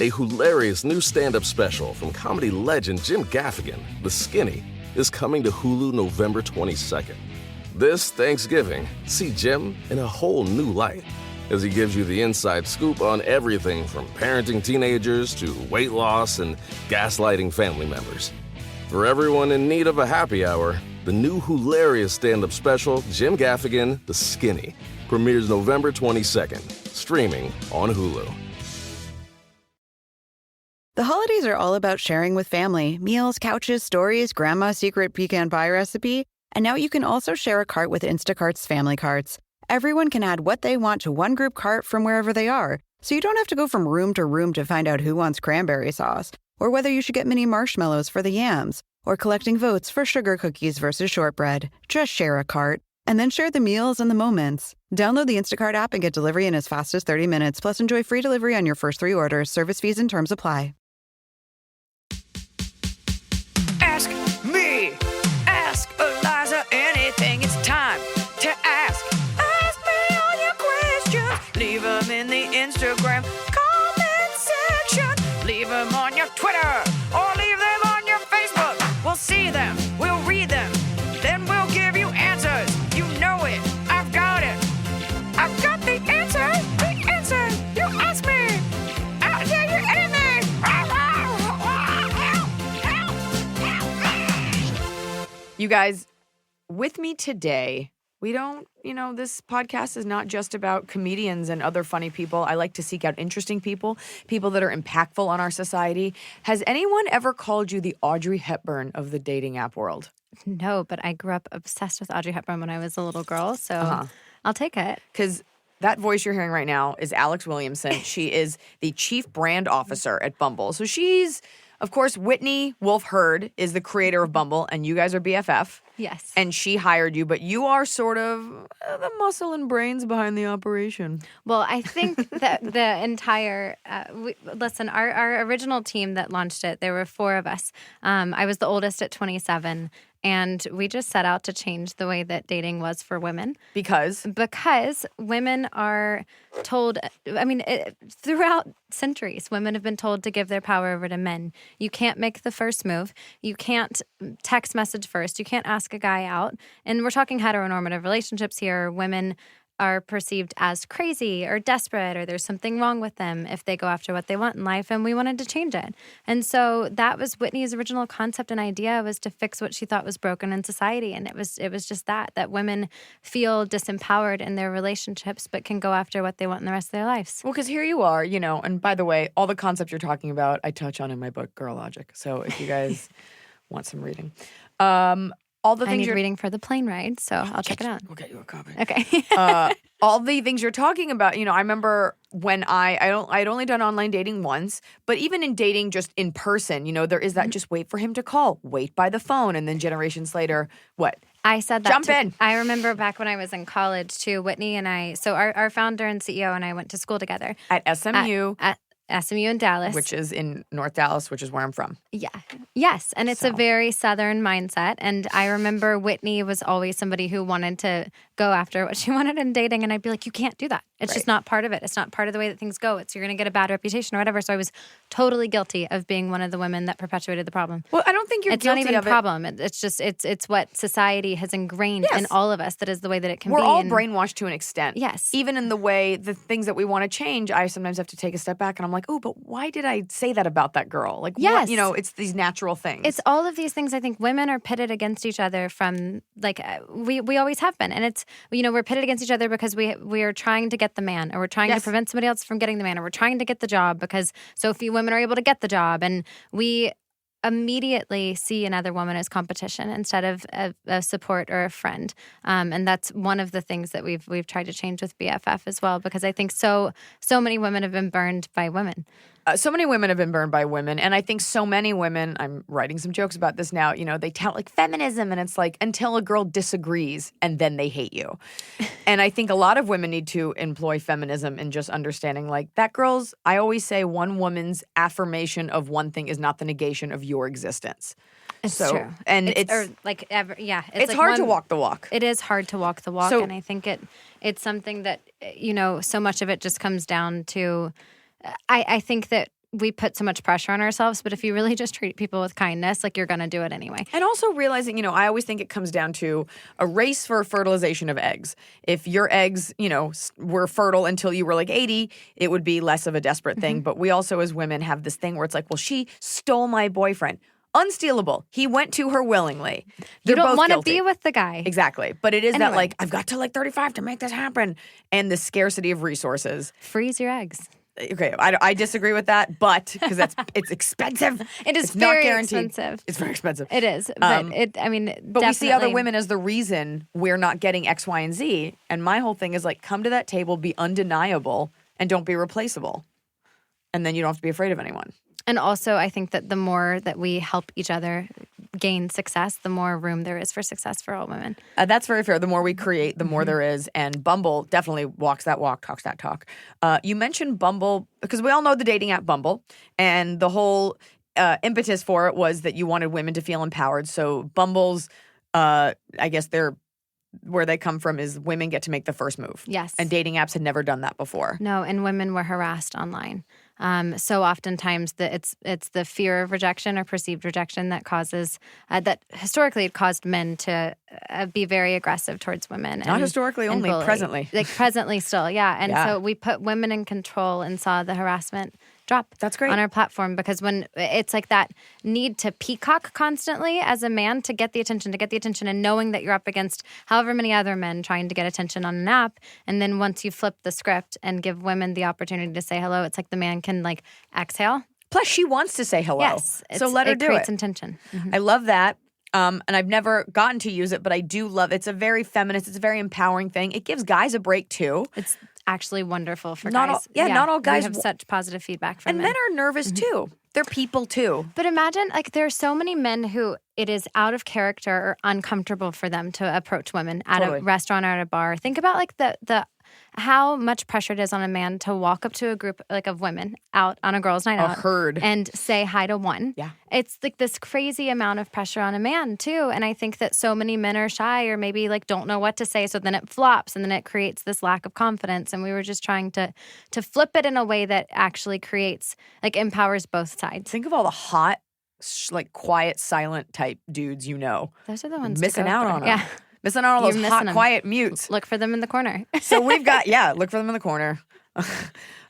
A hilarious new stand-up special from comedy legend Jim Gaffigan, The Skinny, is coming to Hulu November 22nd. This Thanksgiving, see Jim in a whole new light as he gives you the inside scoop on everything from parenting teenagers to weight loss and gaslighting family members. For everyone in need of a happy hour, the new hilarious stand-up special, Jim Gaffigan, The Skinny, premieres November 22nd, streaming on Hulu. The holidays are all about sharing with family. Meals, couches, stories, grandma's secret pecan pie recipe. And now you can also share a cart with Instacart's family carts. Everyone can add what they want to one group cart from wherever they are. So you don't have to go from room to room to find out who wants cranberry sauce, or whether you should get mini marshmallows for the yams, or collecting votes for sugar cookies versus shortbread. Just share a cart. And then share the meals and the moments. Download the Instacart app and get delivery in as fast as 30 minutes. Plus, enjoy free delivery on your first 3 orders. Service fees and terms apply. Ask me. Ask Iliza anything. It's time to ask. Ask me all your questions. Leave them in the Instagram comment section. Leave them on your Twitter or leave them on your Facebook. We'll see them. We'll read them. Then we'll give you answers. You know it. I've got it. I've got the answer. The answer. You ask me. I'll tell you anything. You guys, with me today, we don't, this podcast is not just about comedians and other funny people. I like to seek out interesting people that are impactful on our society. Has anyone ever called you the Audrey Hepburn of the dating app world? No, but I grew up obsessed with Audrey Hepburn when I was a little girl, so I'll take it. Because that voice you're hearing right now is Alex Williamson. She is the chief brand officer at Bumble. So she's, of course, Whitney Wolf Herd is the creator of Bumble, and you guys are BFF. Yes. And she hired you, but you are sort of the muscle and brains behind the operation. Well, I think that the entire listen, our original team that launched it, there were 4 of us. I was the oldest at 27. And we just set out to change the way that dating was for women. Because women are told, throughout centuries, women have been told to give their power over to men. You can't make the first move. You can't text message first. You can't ask a guy out. And we're talking heteronormative relationships here. Women are perceived as crazy or desperate or there's something wrong with them if they go after what they want in life, and we wanted to change it. And so that was Whitney's original concept and idea, was to fix what she thought was broken in society. And it was just that women feel disempowered in their relationships but can go after what they want in the rest of their lives. Well, because here you are, and by the way, all the concepts you're talking about, I touch on in my book, Girl Logic. So if you guys want some reading. All the things you're reading for the plane ride, so I'll check it out. We'll get you a copy. Okay. All the things you're talking about, I remember when I'd only done online dating once, but even in dating just in person, there is that just wait for him to call, wait by the phone, and then generations later, what? I said that. Jump in. I remember back when I was in college too, Whitney and I, so our founder and CEO and I went to school together. At SMU. At SMU in Dallas. Which is in North Dallas, which is where I'm from. Yeah. Yes. And it's a very Southern mindset. And I remember Whitney was always somebody who wanted to go after what she wanted in dating. And I'd be like, you can't do that. It's just not part of it. It's not part of the way that things go. You're going to get a bad reputation or whatever. So I was totally guilty of being one of the women that perpetuated the problem. Well, I don't think you're guilty of it. It's not even a problem. It's just, it's what society has ingrained in all of us. That is the way that it can be. We're all brainwashed to an extent. Yes. Even in the way, the things that we want to change, I sometimes have to take a step back and I'm like, oh, but why did I say that about that girl? Like, yes. It's these natural things. It's all of these things. I think women are pitted against each other from, we always have been. And it's, we're pitted against each other because we are trying to get the man, or we're trying to prevent somebody else from getting the man, or we're trying to get the job because so few women are able to get the job. And we immediately see another woman as competition instead of a support or a friend. And that's one of the things that we've tried to change with BFF as well, because I think so many women have been burned by women. So many women have been burned by women. And I think so many women, I'm writing some jokes about this now, they tout feminism, and it's until a girl disagrees and then they hate you. And I think a lot of women need to employ feminism in just understanding I always say one woman's affirmation of one thing is not the negation of your existence. It's true. And it's hard to walk the walk. It is hard to walk the walk. And I think it's something that, so much of it just comes down to, I think that we put so much pressure on ourselves. But if you really just treat people with kindness, like you're going to do it anyway. And also realizing, you know, I always think it comes down to a race for fertilization of eggs. If your eggs, you know, were fertile until you were like 80, it would be less of a desperate thing. But we also as women have this thing where it's like, well, she stole my boyfriend. Unstealable. He went to her willingly. You don't want to be with the guy. Exactly. But it is Anyway. that like, I've got to like 35 to make this happen. And the scarcity of resources. Freeze your eggs. Okay, I disagree with that, but because it's expensive. It is it's very not guaranteed. expensive. It's very expensive. It is, but But we see other women as the reason we're not getting X, Y, and Z. And my whole thing is like, come to that table, be undeniable, and don't be replaceable. And then you don't have to be afraid of anyone. And also, I think that the more that we help each other gain success, the more room there is for success for all women. That's very fair. The more we create, the more there is. And Bumble definitely walks that walk, talks that talk. You mentioned Bumble because we all know the dating app Bumble. And the whole impetus for it was that you wanted women to feel empowered. So Bumble's, I guess where they come from is women get to make the first move. Yes. And dating apps had never done that before. No, and women were harassed online. So oftentimes it's the fear of rejection or perceived rejection that causes that historically it caused men to be very aggressive towards women. Not historically only, bully. presently. Like presently still, yeah. And Yeah. so we put women in control and saw the harassment drop. That's great. On our platform because when it's like that need to peacock constantly as a man to get the attention and knowing that you're up against however many other men trying to get attention on an app. And then once you flip the script and give women the opportunity to say hello, it's like the man can like exhale. Plus, she wants to say hello. Yes. So let her do it. It creates intention. Mm-hmm. I love that. And I've never gotten to use it, but I do love it. It's a very feminist, it's a very empowering thing. It gives guys a break too. It's actually wonderful for Not guys. all- not all guys We have such positive feedback from And men. men are nervous too. They're people too. But imagine, like, there are so many men who it is out of character or uncomfortable for them to approach women at Totally. a restaurant or at a bar. Think about like the how much pressure it is on a man to walk up to a group like of women out on a girls' night A out herd. and say hi to one. Yeah. It's like this crazy amount of pressure on a man too. And I think that so many men are shy or maybe like don't know what to say. So then it flops and then it creates this lack of confidence. And we were just trying to flip it in a way that actually creates, like empowers both sides. Think of all the hot, like quiet, silent type dudes you know. Those are the ones Missing to go out for. on them. Yeah. Missing out on You're those missing hot, 'em. quiet mutes. Look for them in the corner. So we've got, look for them in the corner.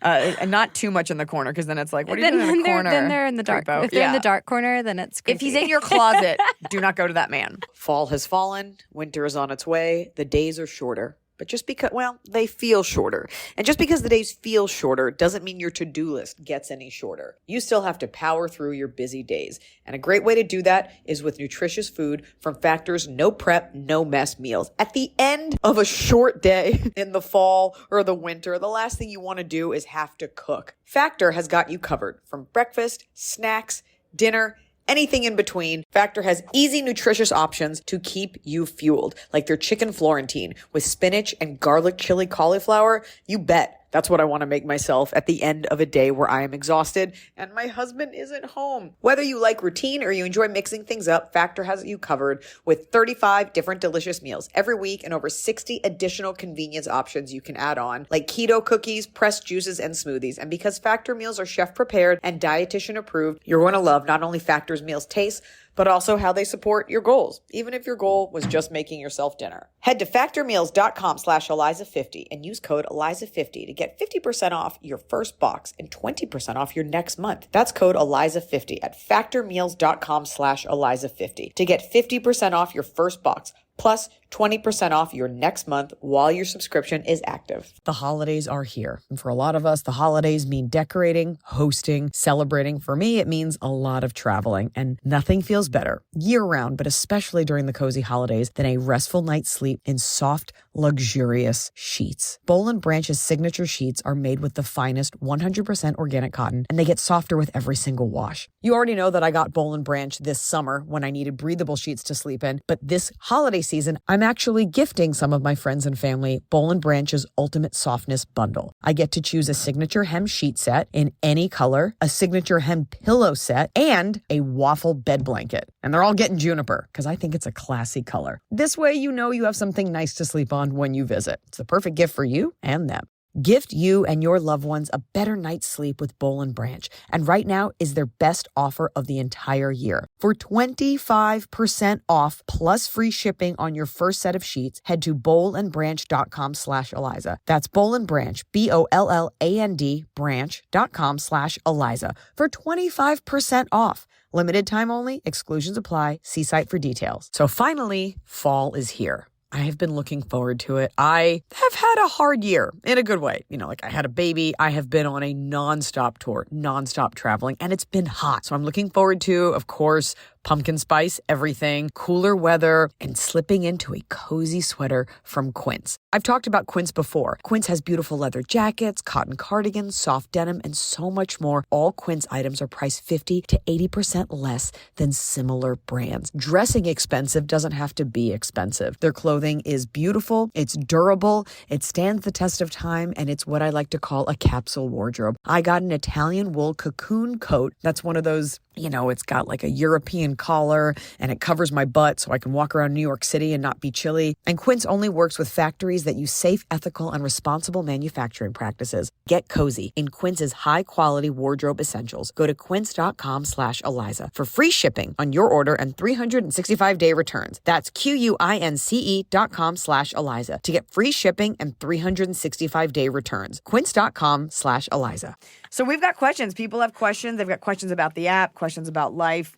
And not too much in the corner because then it's like, what are you doing in the corner? Then they're in the dark. Creepo. If they're in Yeah. the dark corner, then it's creepy. If he's in your closet, do not go to that man. Fall has fallen, winter is on its way, the days are shorter. But just because, well, they feel shorter. And just because the days feel shorter doesn't mean your to-do list gets any shorter. You still have to power through your busy days. And a great way to do that is with nutritious food from Factor's no prep, no mess meals. At the end of a short day in the fall or the winter, the last thing you want to do is have to cook. Factor has got you covered from breakfast, snacks, dinner, anything in between. Factor has easy, nutritious options to keep you fueled, like their chicken Florentine with spinach and garlic chili cauliflower. You bet. That's what I want to make myself at the end of a day where I am exhausted and my husband isn't home. Whether you like routine or you enjoy mixing things up, Factor has you covered with 35 different delicious meals every week and over 60 additional convenience options you can add on, like keto cookies, pressed juices, and smoothies. And because Factor meals are chef prepared and dietitian approved, you're going to love not only Factor's meals taste, but also how they support your goals, even if your goal was just making yourself dinner. Head to factormeals.com/Iliza50 and use code Iliza50 to get 50% off your first box and 20% off your next month. That's code Iliza50 at factormeals.com/Iliza50 to get 50% off your first box plus 20% off your next month while your subscription is active. The holidays are here. And for a lot of us, the holidays mean decorating, hosting, celebrating. For me, it means a lot of traveling, and nothing feels better year-round, but especially during the cozy holidays, than a restful night's sleep in soft, luxurious sheets. Boll & Branch's signature sheets are made with the finest 100% organic cotton, and they get softer with every single wash. You already know that I got Boll & Branch this summer when I needed breathable sheets to sleep in, but this holiday season, I'm actually gifting some of my friends and family Boll & Branch's Ultimate Softness Bundle. I get to choose a signature hem sheet set in any color, a signature hem pillow set, and a waffle bed blanket. And they're all getting juniper because I think it's a classy color. This way, you know you have something nice to sleep on when you visit. It's the perfect gift for you and them. Gift you and your loved ones a better night's sleep with Boll & Branch. And right now is their best offer of the entire year. For 25% off plus free shipping on your first set of sheets, head to bollandbranch.com/Iliza. That's Boll & Branch, BOLLAND branch.com/Iliza for 25% off. Limited time only, exclusions apply. See site for details. So finally, fall is here. I have been looking forward to it. I have had a hard year in a good way. You know, like I had a baby. I have been on a nonstop tour, nonstop traveling, and it's been hot. So I'm looking forward to, of course, pumpkin spice, everything, cooler weather, and slipping into a cozy sweater from Quince. I've talked about Quince before. Quince has beautiful leather jackets, cotton cardigans, soft denim, and so much more. All Quince items are priced 50 to 80% less than similar brands. Dressing expensive doesn't have to be expensive. Their clothing is beautiful, it's durable, it stands the test of time, and it's what I like to call a capsule wardrobe. I got an Italian wool cocoon coat. That's one of those, you know, it's got like a European collar and it covers my butt so I can walk around New York City and not be chilly. And Quince only works with factories that use safe, ethical, and responsible manufacturing practices. Get cozy in Quince's high-quality wardrobe essentials. Go to quince.com/Iliza for free shipping on your order and 365-day returns. That's QUINCE.com/Iliza to get free shipping and 365-day returns. Quince.com/Iliza. So we've got questions. People have questions. They've got questions about the app, questions about life.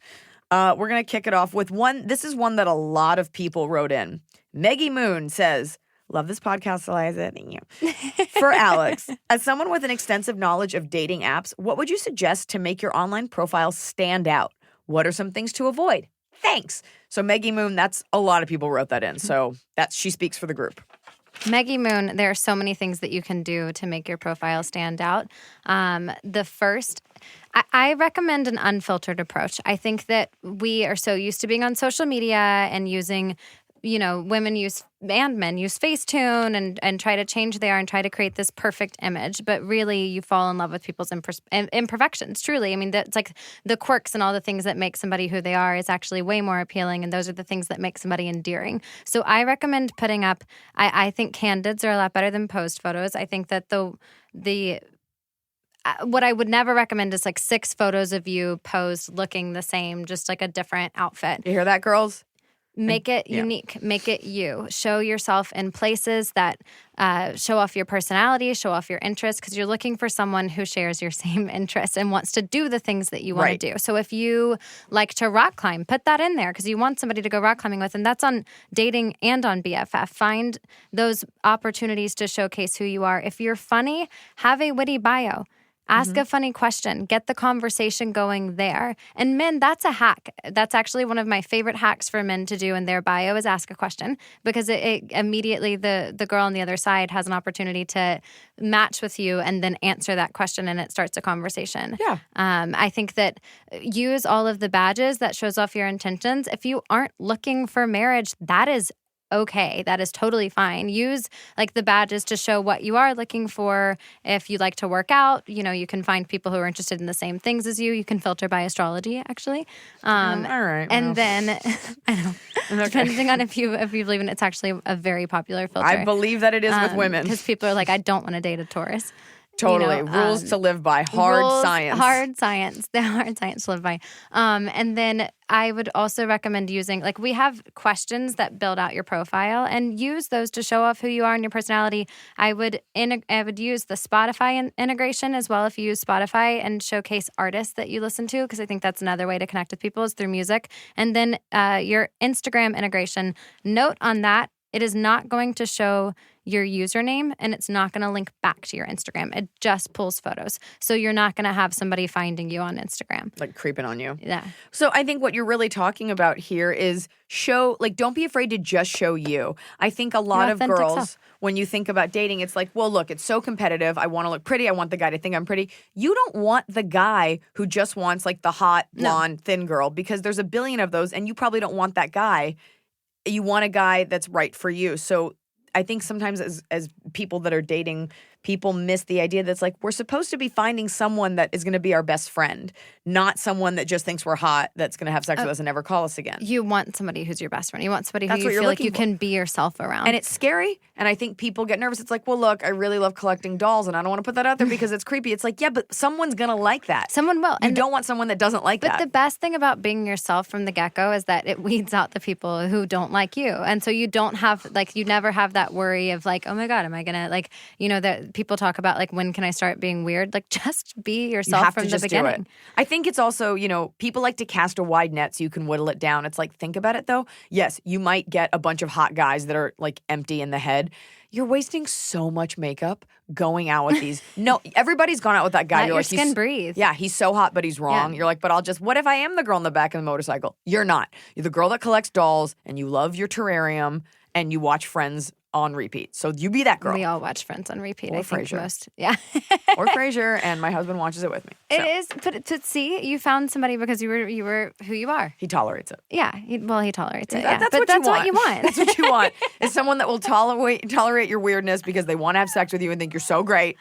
We're going to kick it off with one. This is one that a lot of people wrote in. Meggie Moon says, love this podcast, Iliza. Thank you. For Alex, as someone with an extensive knowledge of dating apps, what would you suggest to make your online profile stand out? What are some things to avoid? Thanks. So Meggie Moon, that's a lot of people wrote that in. So she speaks for the group. Maggie Moon, there are so many things that you can do to make your profile stand out. The first, I recommend an unfiltered approach. I think that we are so used to being on social media and using, you know, women use and men use Facetune and try to change who they are and try to create this perfect image. But really, you fall in love with people's imperfections, truly. I mean, that's like the quirks and all the things that make somebody who they are is actually way more appealing. And those are the things that make somebody endearing. So I recommend putting up, I think candids are a lot better than posed photos. I think that what I would never recommend is like 6 photos of you posed looking the same, just like a different outfit. You hear that, girls? Make it unique. Make it you. Show yourself in places that show off your personality, show off your interests, because you're looking for someone who shares your same interests and wants to do the things that you want to do. So if you like to rock climb, put that in there because you want somebody to go rock climbing with, and that's on dating and on BFF. Find those opportunities to showcase who you are. If you're funny, have a witty bio. Ask a funny question. Get the conversation going there. And men, that's a hack. That's actually one of my favorite hacks for men to do in their bio is ask a question, because it immediately the girl on the other side has an opportunity to match with you and then answer that question, and it starts a conversation. Yeah. I think that use all of the badges that shows off your intentions. If you aren't looking for marriage, that is okay. That is totally fine. Use like the badges to show what you are looking for. If you like to work out, you know, you can find people who are interested in the same things as you. You can filter by astrology, actually. All right. And then, I know, depending on if you believe in it, it's actually a very popular filter. I believe that it is with women. Because people are like, I don't want to date a Taurus. Totally. You know, rules to live by. Hard science. Hard science. The hard science to live by. And then I would also recommend using, like, we have questions that build out your profile, and use those to show off who you are and your personality. I would use the Spotify integration as well if you use Spotify, and showcase artists that you listen to, because I think that's another way to connect with people is through music. And then your Instagram integration. Note on that, it is not going to show your username, and it's not going to link back to your Instagram. It just pulls photos. So you're not going to have somebody finding you on Instagram. Like creeping on you. Yeah. So I think what you're really talking about here is don't be afraid to just show you. I think a lot of girls, when you think about dating, it's like, well, look, it's so competitive. I want to look pretty. I want the guy to think I'm pretty. You don't want the guy who just wants like the hot, blonde, thin girl, because there's a billion of those, and you probably don't want that guy. You want a guy that's right for you. So I think sometimes as people that are dating people miss the idea that's like we're supposed to be finding someone that is going to be our best friend, not someone that just thinks we're hot that's going to have sex with us and never call us again. You want somebody who's your best friend. You want somebody That's who what you you're feel like looking you for. can be yourself around. And it's scary. And I think people get nervous. It's like, well, look, I really love collecting dolls and I don't want to put that out there because it's creepy. It's like, yeah, but someone's going to like that. Someone will. You don't want someone that doesn't like that. But the best thing about being yourself from the get-go is that it weeds out the people who don't like you. And so you don't have, like, you never have that worry of like, oh my God, am I going to, like, you know, that people talk about, like, when can I start being weird? Like, just be yourself from the beginning. I think it's also, you know, people like to cast a wide net so you can whittle it down. It's like, think about it though. Yes, you might get a bunch of hot guys that are like empty in the head. You're wasting so much makeup going out with these. No, everybody's gone out with that guy. Let You're your like, skin breathe. Yeah, he's so hot, but he's wrong. Yeah. You're like, but what if I am the girl in the back of the motorcycle? You're not. You're the girl that collects dolls and you love your terrarium and you watch Friends on repeat. So you be that girl. We all watch Friends on repeat. Or I think Frasier. most. Yeah. Or Frasier, and my husband watches it with me. It So, is, but to see, you found somebody because you were who you are. He tolerates it. Yeah. He tolerates it. That- Yeah. That's, but what, that's you what you want. That's what you want. Is someone that will tolerate your weirdness because they want to have sex with you and think you're so great,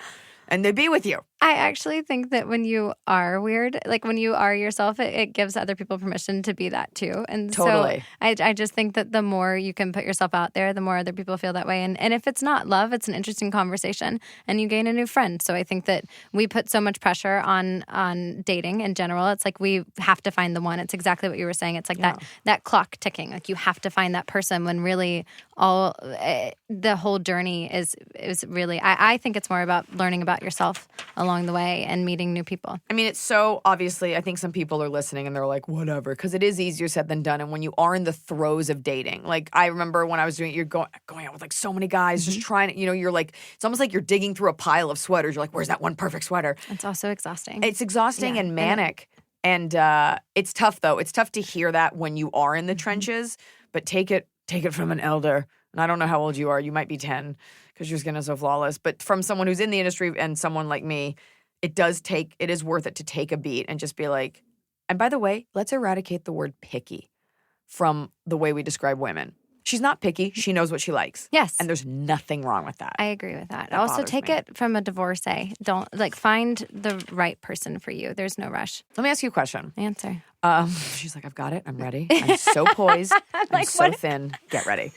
and they be with you. I actually think that when you are weird, like when you are yourself, it gives other people permission to be that too. And Totally. so I just think that the more you can put yourself out there, the more other people feel that way. And if it's not love, it's an interesting conversation and you gain a new friend. So I think that we put so much pressure on dating in general. It's like we have to find the one. It's exactly what you were saying. It's like that clock ticking. Like you have to find that person when really all the whole journey is really, I think it's more about learning about yourself along the way and meeting new people. I mean, it's so obviously, I think some people are listening and they're like, whatever, because it is easier said than done. And when you are in the throes of dating, like I remember when I was doing it, you're going out with like so many guys, just trying to, you're like, it's almost like you're digging through a pile of sweaters. You're like, where's that one perfect sweater? It's also exhausting. It's exhausting and manic. And it's tough though. It's tough to hear that when you are in the trenches, but take it from an elder. And I don't know how old you are. You might be 10 because your skin is so flawless. But from someone who's in the industry and someone like me, it is worth it to take a beat and just be like, and by the way, let's eradicate the word picky from the way we describe women. She's not picky. She knows what she likes. Yes. And there's nothing wrong with that. I agree with that. That Also, bothers take me. it from a divorcee. Don't find the right person for you. There's no rush. Let me ask you a question. Answer. She's like, I've got it. I'm ready. I'm so poised. I'm so thin. Get ready.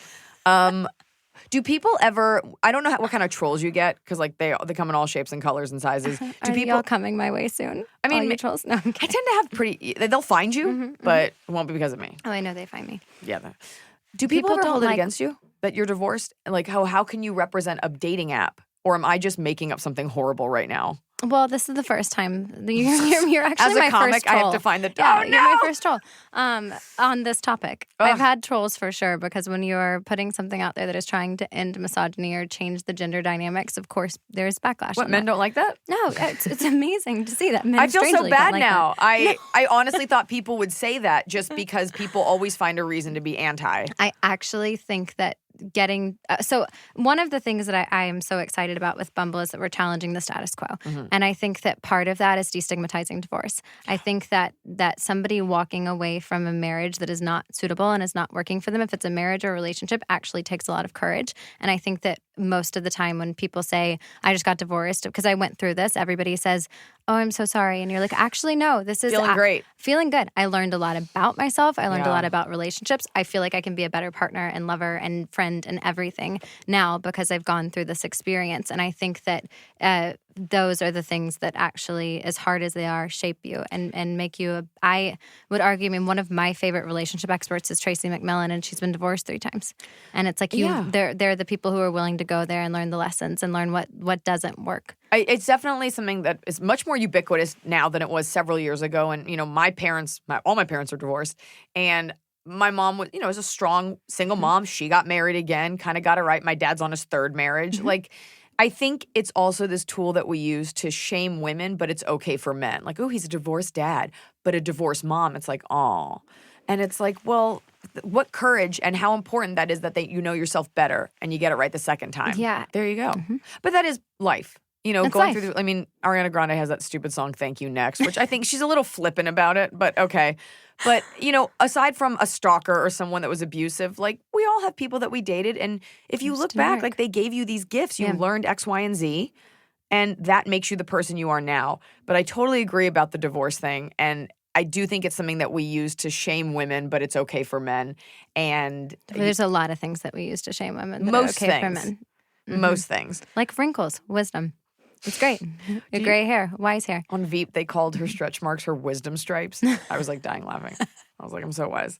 Do people ever? I don't know what kind of trolls you get because like they come in all shapes and colors and sizes. Do Are people y'all coming my way soon? I mean, All you trolls? No, I'm I kidding. tend to have they'll find you, but it won't be because of me. Oh, I know they find me. Yeah. Do people ever don't hold it like- against you that you're divorced? Like how can you represent a dating app? Or am I just making up something horrible right now? Well, this is the first time you're actually As a my comic, first troll. I have to find the Yeah, oh, you're my no! first troll on this topic. Ugh. I've had trolls for sure because when you're putting something out there that is trying to end misogyny or change the gender dynamics, of course, there's backlash. What, on men that. don't like that? No, it's amazing to see that. Men I feel so strangely don't bad like now. that. I honestly thought people would say that just because people always find a reason to be anti. I actually think that getting so one of the things that I am so excited about with Bumble is that we're challenging the status quo. And I think that part of that is destigmatizing divorce. I think that somebody walking away from a marriage that is not suitable and is not working for them, if it's a marriage or a relationship, actually takes a lot of courage. And I think that most of the time when people say, I just got divorced because I went through this, everybody says, oh, I'm so sorry. And you're like, actually, no, this is Feeling great. Feeling good. I learned a lot about myself. I learned a lot about relationships. I feel like I can be a better partner and lover and friend and everything now because I've gone through this experience. And I think that those are the things that actually, as hard as they are, shape you and make you. I would argue, one of my favorite relationship experts is Tracy McMillan, and she's been divorced 3 times. And it's like they're the people who are willing to go there and learn the lessons and learn what doesn't work. It's definitely something that is much more ubiquitous now than it was several years ago. And, all my parents are divorced. And my mom was, was a strong single mom. She got married again, kind of got it right. My dad's on his 3rd marriage. Like, I think it's also this tool that we use to shame women, but it's okay for men. Like, oh, he's a divorced dad, but a divorced mom. It's like, oh. And it's like, well, what courage and how important that is that you know yourself better and you get it right the second time. Yeah. There you go. But that is life. It's Going life. through Ariana Grande has that stupid song, Thank You Next, which I think she's a little flippant about it, but okay. But, aside from a stalker or someone that was abusive, like, we all have people that we dated. And if you look back, generic. like, they gave you these gifts. You learned X, Y, and Z. And that makes you the person you are now. But I totally agree about the divorce thing. And I do think it's something that we use to shame women, but it's okay for men. And There's a lot of things that we use to shame women that most are okay things. for men. Most things. Like wrinkles, wisdom. It's great. Your gray hair, wise hair. On Veep, they called her stretch marks her wisdom stripes. I was like dying laughing. I was like, I'm so wise.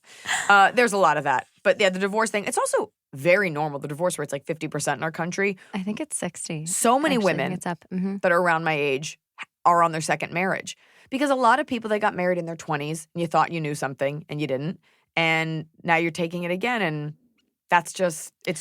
There's a lot of that. But yeah, the divorce thing, it's also very normal. The divorce rate's like 50% in our country. I think it's 60. So many Actually, I think women it's up. that are around my age are on their second marriage. Because a lot of people, they got married in their 20s and you thought you knew something and you didn't. And now you're taking it again and it's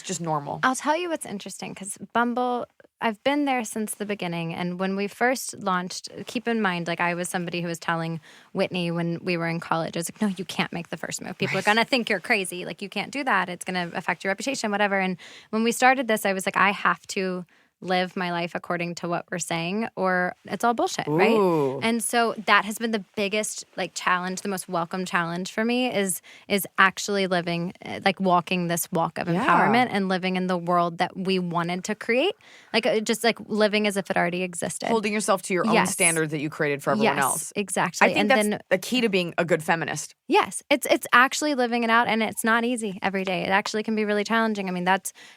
just normal. I'll tell you what's interesting because Bumble, I've been there since the beginning. And when we first launched, keep in mind, like I was somebody who was telling Whitney when we were in college, I was like, no, you can't make the first move. People are going to think you're crazy. Like you can't do that. It's going to affect your reputation, whatever. And when we started this, I was like, I have to live my life according to what we're saying or it's all bullshit, right? And so that has been the biggest like challenge, the most welcome challenge for me is actually living, like walking this walk of empowerment and living in the world that we wanted to create. Like just like living as if it already existed. Holding yourself to your own standards that you created for everyone else. Exactly. I think that's the key to being a good feminist. Yes, it's actually living it out, and it's not easy every day. It actually can be really challenging. I mean,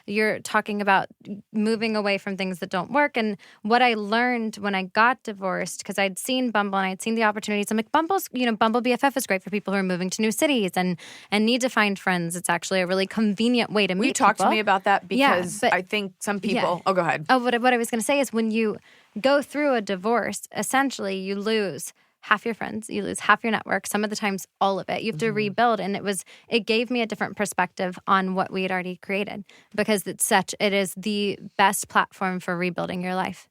you're talking about moving away from things that don't work. And what I learned when I got divorced, because I'd seen Bumble and I'd seen the opportunities. I'm like, Bumble BFF is great for people who are moving to new cities and need to find friends. It's actually a really convenient way to meet people. Will you talk to me about that? Because I think some people. Yeah. Oh, go ahead. Oh, what I was going to say is when you go through a divorce, essentially you lose half your friends, you lose half your network, some of the times all of it. You have to rebuild. And it gave me a different perspective on what we had already created because it is the best platform for rebuilding your life.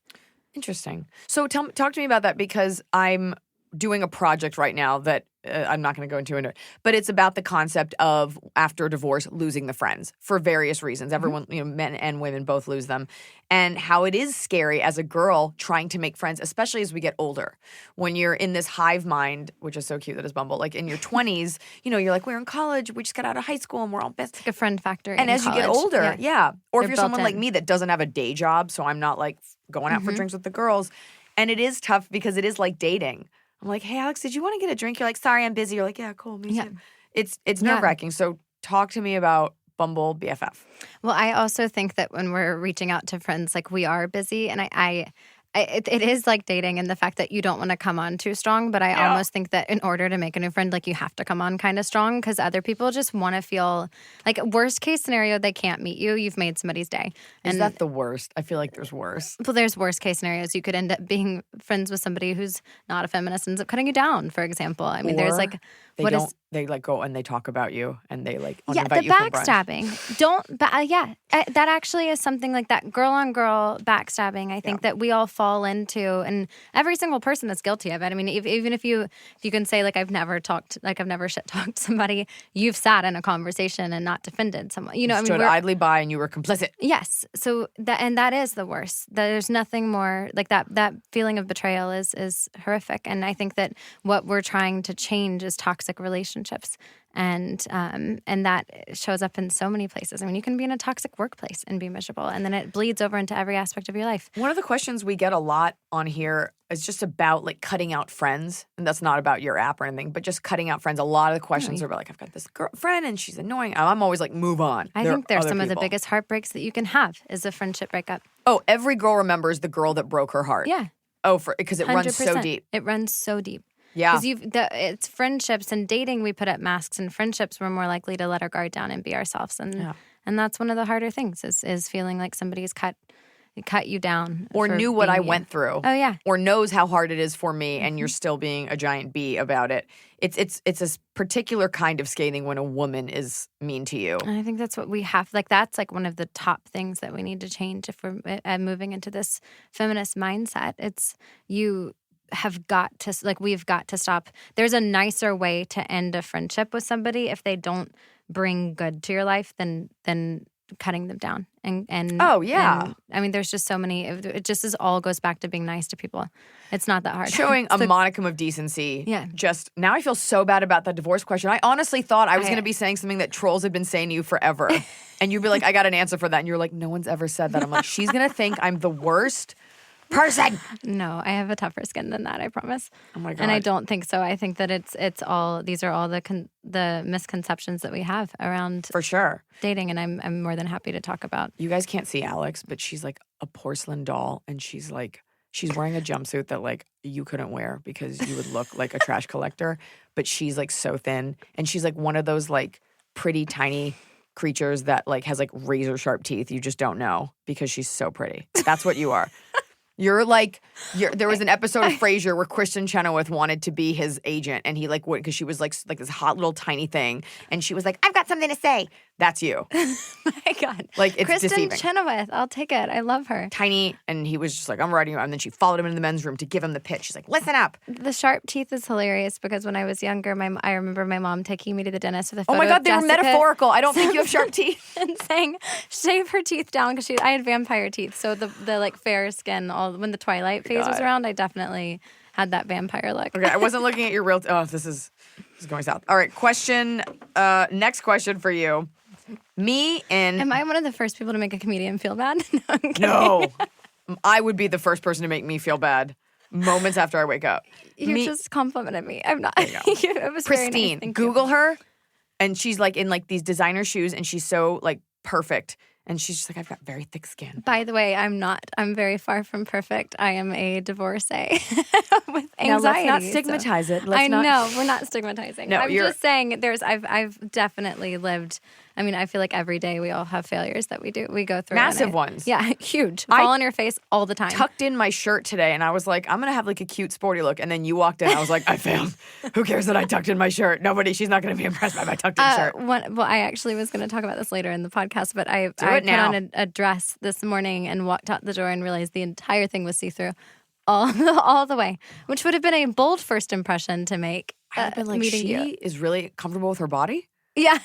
Interesting. So talk to me about that because I'm doing a project right now that I'm not going to go into it, but it's about the concept of after a divorce losing the friends for various reasons. Everyone, men and women both lose them, and how it is scary as a girl trying to make friends, especially as we get older. When you're in this hive mind, which is so cute that is Bumble, like in your 20s, you're like, we're in college, we just got out of high school, and we're all best. It's like a friend factory. And as college. you get older, or if They're you're someone built like in. me that doesn't have a day job, so I'm not like going out for drinks with the girls, and it is tough because it is like dating. I'm like, hey, Alex, did you want to get a drink? You're like, sorry, I'm busy. You're like, yeah, cool, me too. It's nerve-wracking. So talk to me about Bumble BFF. Well, I also think that when we're reaching out to friends, like we are busy, and it is like dating in the fact that you don't want to come on too strong, but I almost think that in order to make a new friend, like you have to come on kind of strong because other people just want to feel like worst case scenario, they can't meet you. You've made somebody's day. Is that the worst? I feel like there's worse. Well, there's worst case scenarios. You could end up being friends with somebody who's not a feminist and ends up cutting you down, for example. I mean, there's like, they like go and they talk about you and they like the invite you for brunch. backstabbing. That actually is something like that girl on girl backstabbing. I think that we all fall into, and every single person is guilty of it. I mean, even if you can say like I've never shit talked somebody, you've sat in a conversation and not defended someone. Stood idly by and you were complicit. Yes. So that is the worst. There's nothing more like that. That feeling of betrayal is horrific, and I think that what we're trying to change is toxic relationships. And that shows up in so many places. I mean, you can be in a toxic workplace and be miserable, and then it bleeds over into every aspect of your life. One of the questions we get a lot on here is just about like cutting out friends, and that's not about your app or anything, but just cutting out friends. A lot of the questions are about like, I've got this friend and she's annoying. I'm always like, move on. I think there's some of the biggest heartbreaks that you can have is a friendship breakup. Oh, every girl remembers the girl that broke her heart. Yeah. Oh, because it runs so 100%. deep. It runs so deep. Yeah. Because it's friendships and dating, we put up masks, and friendships we're more likely to let our guard down and be ourselves. And that's one of the harder things is feeling like somebody's cut you down. Or knew what I went through. Oh, yeah. Or knows how hard it is for me, and you're still being a giant bee about it. It's a particular kind of scathing when a woman is mean to you. And I think that's what we have. Like, that's like one of the top things that we need to change if we're moving into this feminist mindset. It's we've got to stop. There's a nicer way to end a friendship with somebody if they don't bring good to your life than cutting them down. And oh yeah. And, I mean, there's just so many. It just all goes back to being nice to people. It's not that hard. Showing a modicum of decency. Yeah. Just now I feel so bad about that divorce question. I honestly thought I was going to be saying something that trolls had been saying to you forever. And you'd be like, I got an answer for that. And you're like, no one's ever said that. I'm like, she's going to think I'm the worst person. No, I have a tougher skin than that, I promise. Oh my God. And I don't think so. I think that these are all the misconceptions that we have around For sure. dating, and I'm more than happy to talk about. You guys can't see Alex, but she's like a porcelain doll, and she's wearing a jumpsuit that like you couldn't wear because you would look like a trash collector, but she's like so thin, and she's like one of those like pretty tiny creatures that like has like razor sharp teeth. You just don't know because she's so pretty. That's what you are. There was an episode of Frasier where Kristen Chenoweth wanted to be his agent, and he like would, because she was like this hot little tiny thing, and she was like, "I've got something to say." That's you. My God. Like, it's Kristen deceiving. Chenoweth. I'll take it. I love her. Tiny, and he was just like, "I'm writing you," and then she followed him into the men's room to give him the pitch. She's like, "Listen up." The sharp teeth is hilarious because when I was younger, I remember my mom taking me to the dentist with a Oh photo my God, of they were Jessica metaphorical. I don't think you have sharp teeth. and saying, "Shave her teeth down," because I had vampire teeth. So the like fair skin, when the Twilight phase was around, I definitely had that vampire look. Okay, I wasn't looking at your real. This is going south. All right, next question for you. Me and Am I one of the first people to make a comedian feel bad? No, I'm kidding. no, I would be the first person to make me feel bad moments after I wake up. You just complimented me. I'm not. It was very nice. Pristine. Thank you. Google her, and she's like in like these designer shoes, and she's so like perfect. And she's just like, "I've got very thick skin." By the way, I'm not. I'm very far from perfect. I am a divorcee with anxiety. Now, let's not stigmatize it. I know we're not stigmatizing. No, I'm you're just saying I've definitely lived. I mean, I feel like every day we all have failures that we go through. Massive ones. Yeah, huge. Fall on your face all the time. Tucked in my shirt today, and I was like, "I'm gonna have like a cute sporty look." And then you walked in, I was like, "I failed. Who cares that I tucked in my shirt? She's not gonna be impressed by my tucked in shirt." Well, I actually was going to talk about this later in the podcast, but I it now. put on a dress this morning and walked out the door and realized the entire thing was see-through all the way, which would have been a bold first impression to make. I've been like, meeting she you. is really comfortable with her body. Yeah.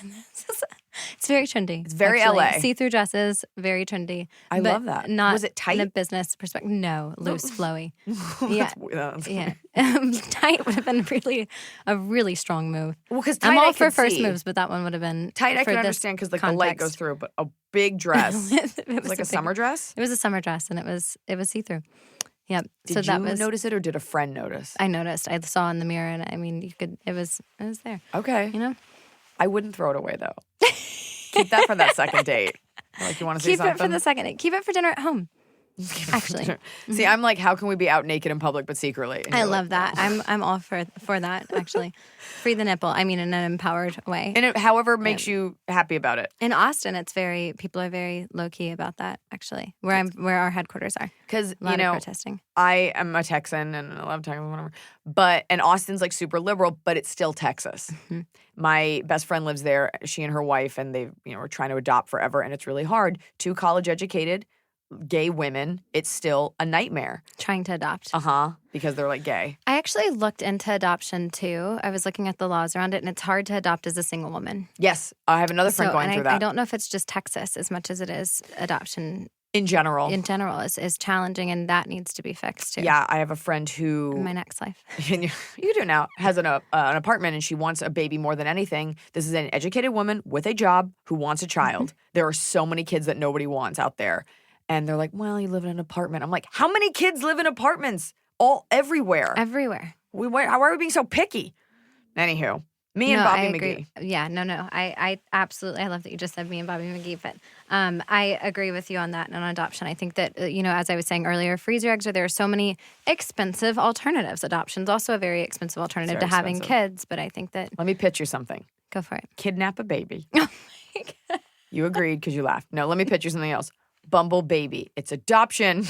It's very trendy. It's very actually. LA. See-through dresses, very trendy. I but love that. Not Was it tight? in a business perspective. No, loose, flowy. That's Yeah. Tight would have been a really strong move. Well, because I'm tight all I for could first see. moves, but that one would have been Tight I for can this understand because like the light goes context. through, but a big dress. It was like a big- summer dress. It was a summer dress, and it was see-through. Yeah. Did so that you was. notice it, or did a friend notice? I noticed. I saw in the mirror, and I mean, you could. It was there. Okay. You know. I wouldn't throw it away though. Keep that for that second date. Like, you want to say Keep something? it for the second. Keep it for dinner at home. Actually. See, I'm like, how can we be out naked in public but secretly? And I you're love like, that. I'm all for that. Actually, free the nipple. I mean, in an empowered way. And it, however makes you happy about it. In Austin, people are very low key about that. Actually, where our headquarters are, Because, a lot you know, of protesting. I am a Texan and I love Texas, whatever. And Austin's like super liberal, but it's still Texas. Mm-hmm. My best friend lives there, she and her wife, and they, were trying to adopt forever, and it's really hard. 2 college-educated gay women, it's still a nightmare. Trying to adopt. Because they're like gay. I actually looked into adoption too. I was looking at the laws around it, and it's hard to adopt as a single woman. Yes, I have another friend going through that. I don't know if it's just Texas as much as it is adoption. In general. In general, is challenging, and that needs to be fixed too. Yeah, I have a friend who... In my next life. you do now, has an apartment, and she wants a baby more than anything. This is an educated woman with a job who wants a child. Mm-hmm. There are so many kids that nobody wants out there. And they're like, well, you live in an apartment. I'm like, how many kids live in apartents? Everywhere. Everywhere. How are we being so picky? Anywho, me and Bobby McGee. Yeah, no. I absolutely, I love that you just said me and Bobby McGee, but I agree with you on that and on adoption. I think that, as I was saying earlier, freezer eggs there are so many expensive alternatives. Adoption's also a very expensive alternative to having kids, but I think that. Let me pitch you something. Go for it. Kidnap a baby. Oh my God. You agreed because you laughed. No, let me pitch you something else. Bumble baby. It's adoption.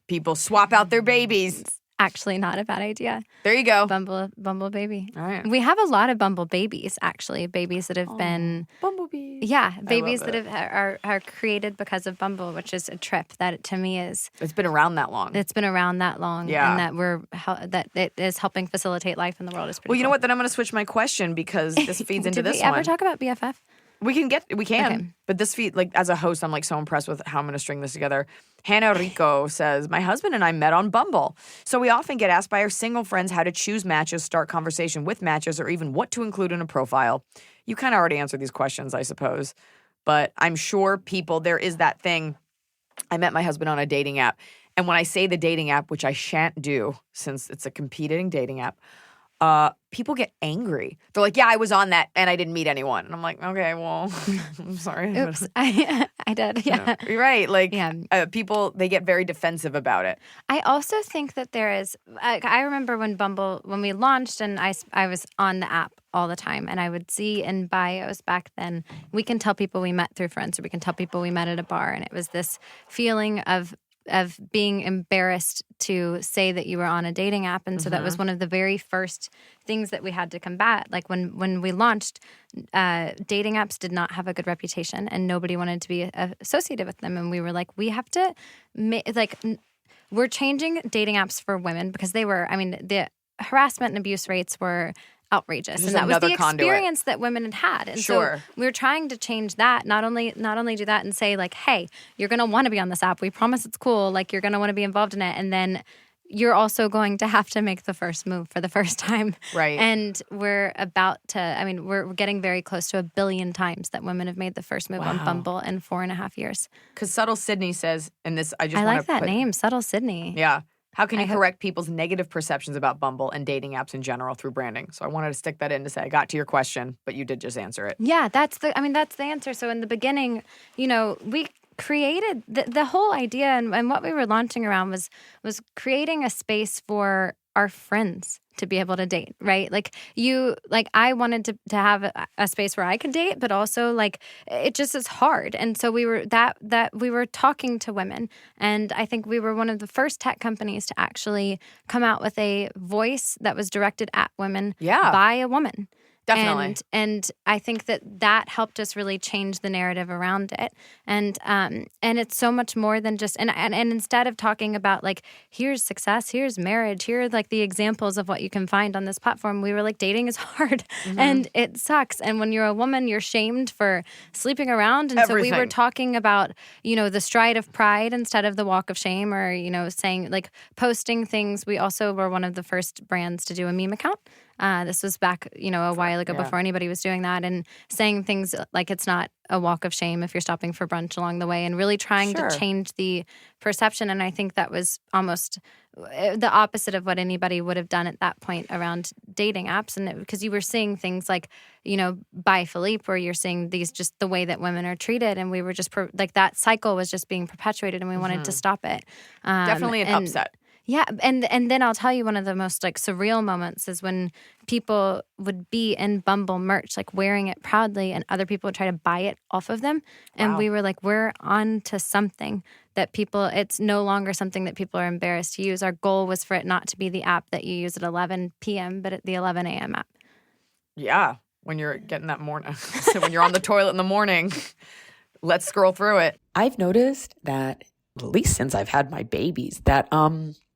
People swap out their babies. Actually, not a bad idea. There you go. Bumble baby. All right. We have a lot of Bumble babies, actually. Babies that have been Bumblebees. Yeah, babies that are created because of Bumble, which is a trip that to me is. It's been around that long. It's been around that long, yeah. And that it is helping facilitate life in the world. Is pretty. Well, you know cool. what? Then I'm going to switch my question because this feeds into this one. Did we ever talk about BFF? We can. Okay. But this feed, like, as a host, I'm like so impressed with how I'm going to string this together. Hannah Rico says, my husband and I met on Bumble. So we often get asked by our single friends how to choose matches, start conversation with matches, or even what to include in a profile. You kind of already answered these questions, I suppose. But I'm sure there is that thing. I met my husband on a dating app. And when I say the dating app, which I shan't do since it's a competing dating app, people get angry. They're like, yeah, I was on that and I didn't meet anyone. And I'm like, okay, well, I'm sorry. Oops, I did. Yeah. You're right. Like, Yeah. people, they get very defensive about it. I also think that there is, I remember when we launched and I was on the app all the time and I would see in bios back then, we can tell people we met through friends or we can tell people we met at a bar. And it was this feeling of being embarrassed to say that you were on a dating app. And so that was one of the very first things that we had to combat. Like when we launched, dating apps did not have a good reputation and nobody wanted to be associated with them. And we were like, we have to we're changing dating apps for women because the harassment and abuse rates were outrageous. And that was the experience that women had. And so we were trying to change that, not only do that and say like, hey, you're going to want to be on this app. We promise it's cool. Like you're going to want to be involved in it. And then you're also going to have to make the first move for the first time. Right. And we're we're getting very close to 1 billion times that women have made the first move on Bumble in 4.5 years. Because Subtle Sydney says, and this, I like that name, Subtle Sydney. Yeah. How can you correct people's negative perceptions about Bumble and dating apps in general through branding? So I wanted to stick that in to say I got to your question, but you did just answer it. Yeah, that's the answer. So in the beginning, we created the whole idea and what we were launching around was creating a space for our friends to be able to date, right? I wanted to have a space where I could date, but also it just is hard. And so we were we were talking to women, and I think we were one of the first tech companies to actually come out with a voice that was directed at women by a woman. Definitely. And I think that helped us really change the narrative around it. And it's so much more than just, and instead of talking about here's success, here's marriage, here are the examples of what you can find on this platform, we were like, dating is hard and it sucks. And when you're a woman, you're shamed for sleeping around. And Everything. So we were talking about, the stride of pride instead of the walk of shame, or, saying posting things. We also were one of the first brands to do a meme account. This was back, a while ago before anybody was doing that, and saying things like it's not a walk of shame if you're stopping for brunch along the way, and really trying to change the perception. And I think that was almost the opposite of what anybody would have done at that point around dating apps. And because you were seeing things by Philippe, where you're seeing these just the way that women are treated, and we were just that cycle was just being perpetuated, and we wanted to stop it. Definitely an upset. Yeah, and then I'll tell you one of the most surreal moments is when people would be in Bumble merch, wearing it proudly, and other people would try to buy it off of them. And we were like, we're on to something that it's no longer something that people are embarrassed to use. Our goal was for it not to be the app that you use at 11 p.m., but at the 11 a.m. app. Yeah, when you're getting that morning. So when you're on the toilet in the morning, let's scroll through it. I've noticed that, at least since I've had my babies, that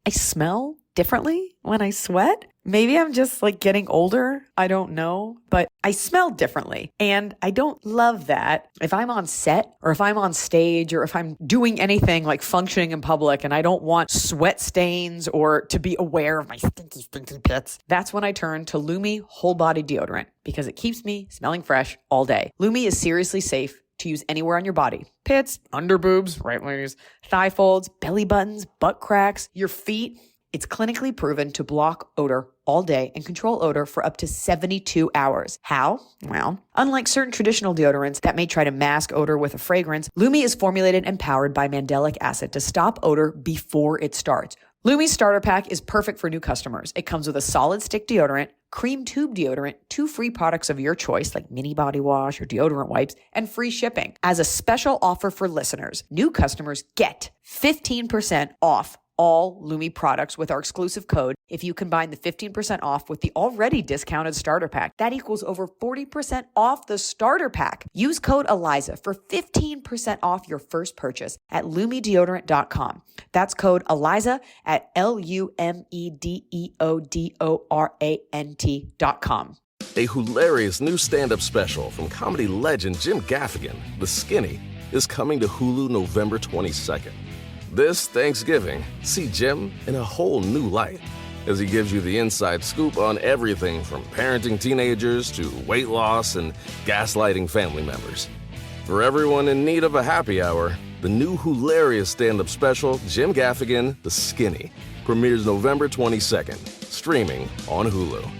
I smell differently when I sweat. Maybe I'm just getting older. I don't know, but I smell differently. And I don't love that. If I'm on set or if I'm on stage or if I'm doing anything functioning in public and I don't want sweat stains or to be aware of my stinky pits, that's when I turn to Lumi Whole Body Deodorant because it keeps me smelling fresh all day. Lumi is seriously safe to use anywhere on your body. Pits, under boobs, right ladies, thigh folds, belly buttons, butt cracks, your feet. It's clinically proven to block odor all day and control odor for up to 72 hours. How? Well, unlike certain traditional deodorants that may try to mask odor with a fragrance, Lumi is formulated and powered by mandelic acid to stop odor before it starts. Lumi's starter pack is perfect for new customers. It comes with a solid stick deodorant, cream tube deodorant, 2 free products of your choice like mini body wash or deodorant wipes, and free shipping. As a special offer for listeners, new customers get 15% off all Lumi products with our exclusive code if you combine the 15% off with the already discounted starter pack. That equals over 40% off the starter pack. Use code Iliza for 15% off your first purchase at LumiDeodorant.com. That's code Iliza at LumiDeodorant.com. A hilarious new stand-up special from comedy legend Jim Gaffigan, The Skinny, is coming to Hulu November 22nd. This Thanksgiving, see Jim in a whole new light as he gives you the inside scoop on everything from parenting teenagers to weight loss and gaslighting family members. For everyone in need of a happy hour, the new hilarious stand-up special, Jim Gaffigan, The Skinny, premieres November 22nd, streaming on Hulu.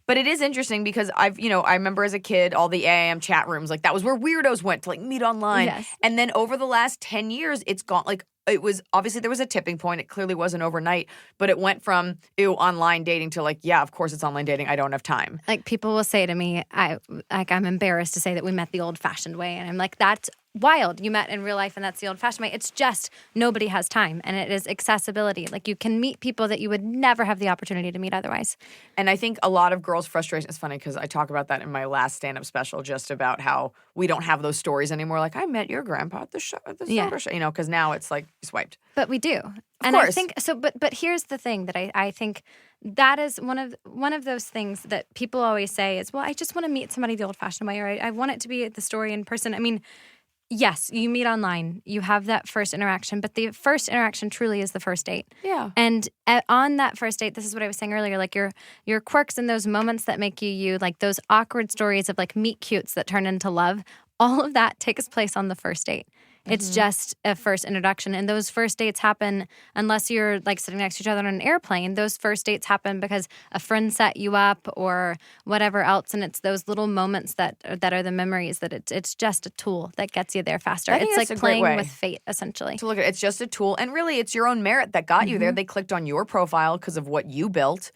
But it is interesting because I remember as a kid, all the AIM chat rooms, like that was where weirdos went to like meet online. Yes. And then over the last 10 years, it's gone like, it was obviously there was a tipping point. It clearly wasn't overnight, but it went from online dating to like, yeah, of course it's online dating. I don't have time. Like people will say to me, I'm embarrassed to say that we met the old-fashioned way, and I'm like, that's wild. You met in real life, and that's the old-fashioned way. It's just nobody has time, and it is accessibility. Like you can meet people that you would never have the opportunity to meet otherwise. And I think a lot of girls' frustration is funny because I talk about that in my last stand-up special, just about how we don't have those stories anymore. Like I met your grandpa at the show, at the soda show, because now it's like you swiped. But we do. Of course. I think so. But here's the thing that I think that is one of those things that people always say is, well, I just want to meet somebody the old-fashioned way, or I want it to be the story in person. I mean, yes, you meet online, you have that first interaction, but the first interaction truly is the first date. Yeah. And on that first date, this is what I was saying earlier, like your quirks and those moments that make you, like those awkward stories of like meet cutes that turn into love, all of that takes place on the first date. It's just a first introduction. And those first dates happen, unless you're like sitting next to each other on an airplane, those first dates happen because a friend set you up or whatever else. And it's those little moments that are the memories that it's just a tool that gets you there faster. It's like playing with fate, essentially. To look at it, it's just a tool. And really, it's your own merit that got you there. They clicked on your profile because of what you built.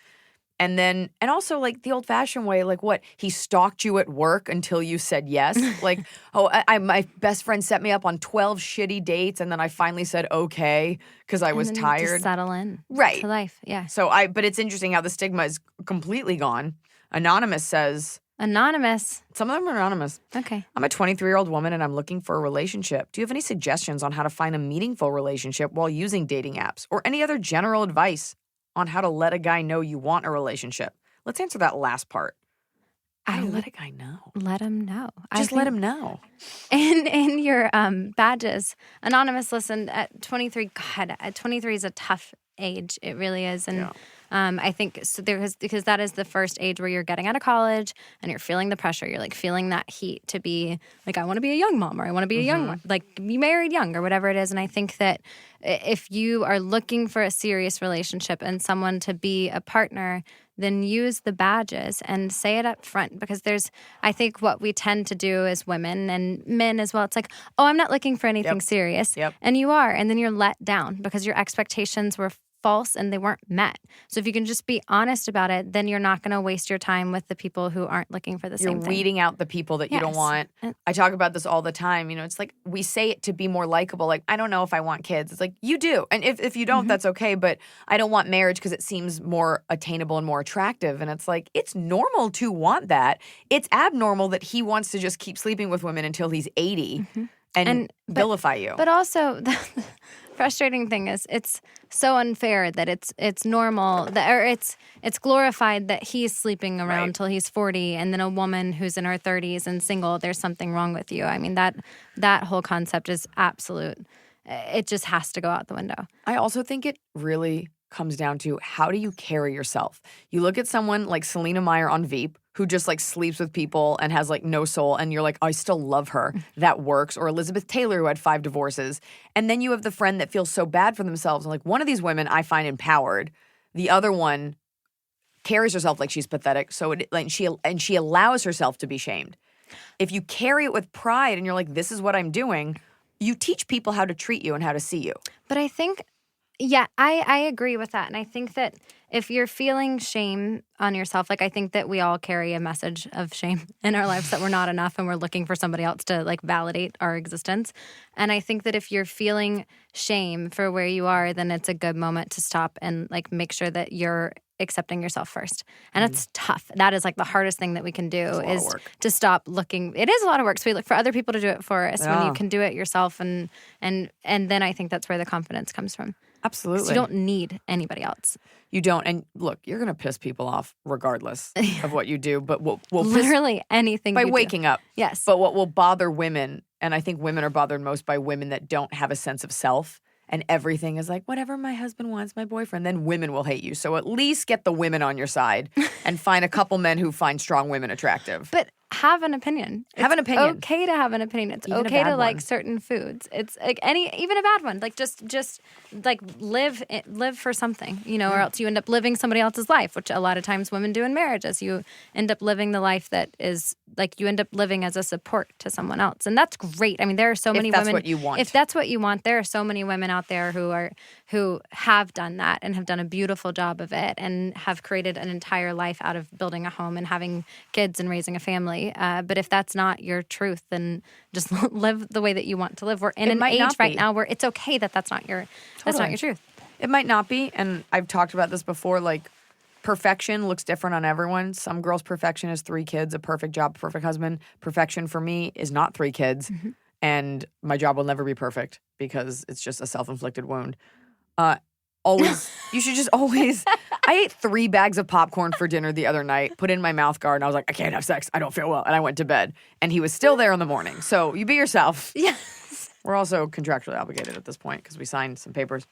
And also like the old fashioned way, like what? He stalked you at work until you said yes. Like, my best friend set me up on 12 shitty dates. And then I finally said, okay, because I was tired. You just settle in to life. Yeah. So but it's interesting how the stigma is completely gone. Anonymous says. Anonymous. Some of them are anonymous. Okay. I'm a 23-year-old woman and I'm looking for a relationship. Do you have any suggestions on how to find a meaningful relationship while using dating apps or any other general advice on how to let a guy know you want a relationship? Let's answer that last part. How to let a guy know. Let him know. Just let him know. In your badges, Anonymous, listen, at 23, God, at 23 is a tough age. It really is. And I think so because that is the first age where you're getting out of college and you're feeling the pressure. You're like feeling that heat to be like, I want to be a young mom, or I want to be a young, like be married young, or whatever it is. And I think that if you are looking for a serious relationship and someone to be a partner, then use the badges and say it up front, because I think what we tend to do as women and men as well, it's like, oh, I'm not looking for anything serious. Yep. And you are. And then you're let down because your expectations were false and they weren't met. So if you can just be honest about it, then you're not going to waste your time with the people who aren't looking for the same thing. You're weeding out the people that you don't want. I talk about this all the time. It's like we say it to be more likable. Like, I don't know if I want kids. It's like, you do. And if you don't, that's okay. But I don't want marriage because it seems more attainable and more attractive. And it's like, it's normal to want that. It's abnormal that he wants to just keep sleeping with women until he's 80 and vilify you. But also, the frustrating thing is it's so unfair that it's normal or it's glorified that he's sleeping around till he's 40, and then a woman who's in her 30s and single, there's something wrong with you. I mean, that whole concept is absolute. It just has to go out the window. I also think it really comes down to, how do you carry yourself? You look at someone like Selena Meyer on Veep, who just like sleeps with people and has like no soul, and you're like, I still love her. That works. Or Elizabeth Taylor, who had 5 divorces. And then you have the friend that feels so bad for themselves. And like, one of these women I find empowered. The other one carries herself like she's pathetic. So she allows herself to be shamed. If you carry it with pride and you're like, this is what I'm doing, you teach people how to treat you and how to see you. But I think, yeah, I agree with that. And I think that if you're feeling shame on yourself, like I think that we all carry a message of shame in our lives that we're not enough and we're looking for somebody else to like validate our existence. And I think that if you're feeling shame for where you are, then it's a good moment to stop and like make sure that you're accepting yourself first. And it's tough. That is like the hardest thing that we can do is to stop looking. It is a lot of work. So we look for other people to do it for us when you can do it yourself. And then I think that's where the confidence comes from. Absolutely. So you don't need anybody else. You don't. And look, you're going to piss people off regardless of what you do. But we'll literally anything by waking up. Yes. But what will bother women, and I think women are bothered most by women that don't have a sense of self, and everything is like, whatever my husband wants, my boyfriend, then women will hate you. So at least get the women on your side and find a couple men who find strong women attractive. But have an opinion. Have an opinion. It's okay to have an opinion. It's Even a okay bad to like one. certain foods. It's like even a bad one. Like just like live for something, you know, or else you end up living somebody else's life, which a lot of times women do in marriages. You end up living the life that is like you end up living as a support to someone else, and that's great. I mean, there are so many women. If that's what you want. If that's what you want, there are so many women out there who have done that and have done a beautiful job of it and have created an entire life out of building a home and having kids and raising a family. But if that's not your truth, then just live the way that you want to live. We're in an age right now where it's okay that that's not your truth. It might not be, and I've talked about this before, like perfection looks different on everyone. Some girls' perfection is 3 kids, a perfect job, perfect husband. Perfection for me is not 3 kids, and my job will never be perfect because it's just a self-inflicted wound. Always, you should just always. I ate 3 bags of popcorn for dinner the other night, put it in my mouth guard, and I was like, I can't have sex. I don't feel well. And I went to bed. And he was still there in the morning. So you be yourself. Yes. We're also contractually obligated at this point because we signed some papers.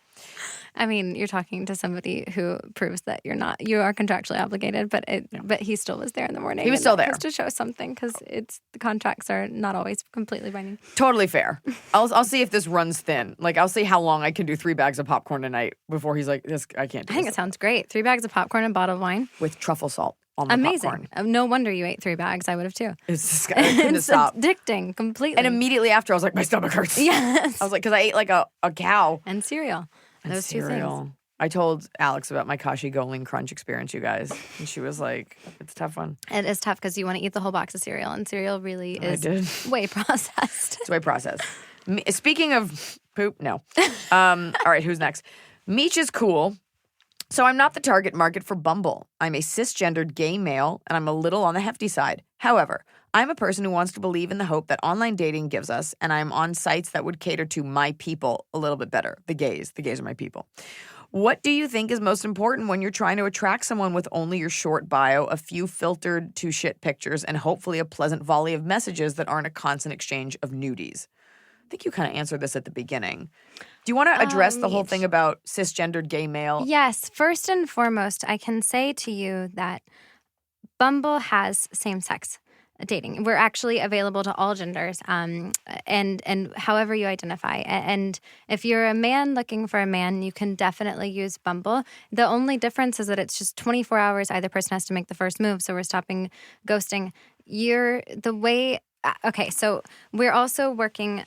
I mean, you're talking to somebody who proves that you're not. You are contractually obligated, but he still was there in the morning. He was still there. Just to show something because the contracts are not always completely binding. Totally fair. I'll see if this runs thin. Like I'll see how long I can do 3 bags of popcorn a night before he's like, this I can't do I think this. It sounds great. 3 bags of popcorn and a bottle of wine with truffle salt on the Amazing. popcorn. No wonder you ate 3 bags. I would have too. It's It's stop. addicting completely. And immediately after, I was like, my stomach hurts. Yes. I was like, because I ate like a cow. And cereal. Those 2 things. I told Alex about my Kashi Goling Crunch experience, you guys. And she was like, it's a tough one. It is tough because you want to eat the whole box of cereal. And cereal really is way processed. It's way processed. Speaking of poop, no. All right, who's next? Meech is cool. So I'm not the target market for Bumble. I'm a cisgendered gay male, and I'm a little on the hefty side. However, I'm a person who wants to believe in the hope that online dating gives us, and I'm on sites that would cater to my people a little bit better. The gays. The gays are my people. What do you think is most important when you're trying to attract someone with only your short bio, a few filtered to shit pictures, and hopefully a pleasant volley of messages that aren't a constant exchange of nudies? I think you kind of answered this at the beginning. Do you want to address the whole thing about cisgendered gay male? Yes. First and foremost, I can say to you that Bumble has same-sex dating. We're actually available to all genders, and however you identify. And if you're a man looking for a man, you can definitely use Bumble. The only difference is that it's just 24 hours. Either person has to make the first move, so we're stopping ghosting. Okay, so we're also working.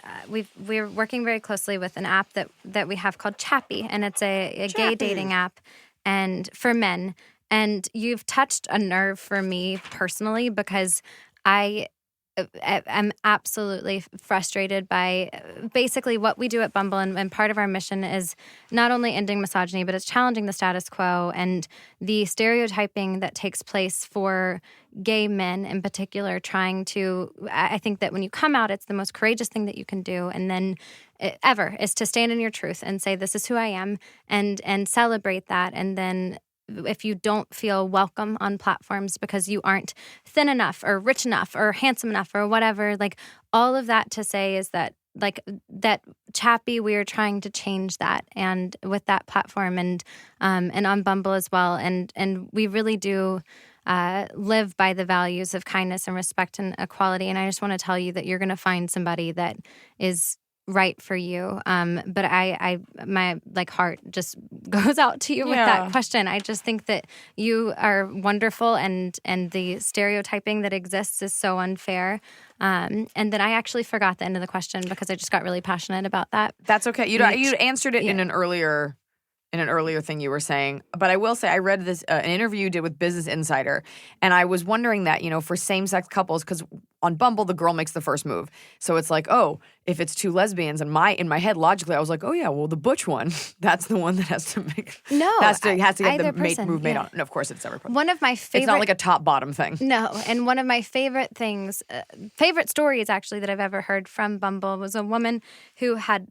We're working very closely with an app that we have called Chappy, and it's a gay dating app, and for men. And you've touched a nerve for me personally because I am absolutely frustrated by basically what we do at Bumble, and part of our mission is not only ending misogyny, but it's challenging the status quo and the stereotyping that takes place for gay men in particular, I think that when you come out, it's the most courageous thing that you can do, and then ever is to stand in your truth and say, this is who I am, and celebrate that, and then if you don't feel welcome on platforms because you aren't thin enough or rich enough or handsome enough or whatever, like all of that to say is that like that Chappy, we are trying to change that, and with that platform and on Bumble as well, and we really do live by the values of kindness and respect and equality. And I just want to tell you that you're going to find somebody that is right for you. But my heart just goes out to you with that question. I just think that you are wonderful, and the stereotyping that exists is so unfair. And then I actually forgot the end of the question because I just got really passionate about that. That's okay. You answered it in an earlier thing you were saying. But I will say I read this an interview you did with Business Insider, and I was wondering that, for same-sex couples, because on Bumble, the girl makes the first move. So it's like, oh, if it's 2 lesbians, and in my head, logically, I was like, oh yeah, well, the butch one, that's the one that has to make has to get the move made on. No, of course, it's separate. One of my favorite. It's not like a top-bottom thing. No, and one of my favorite things, favorite stories actually that I've ever heard from Bumble was a woman who had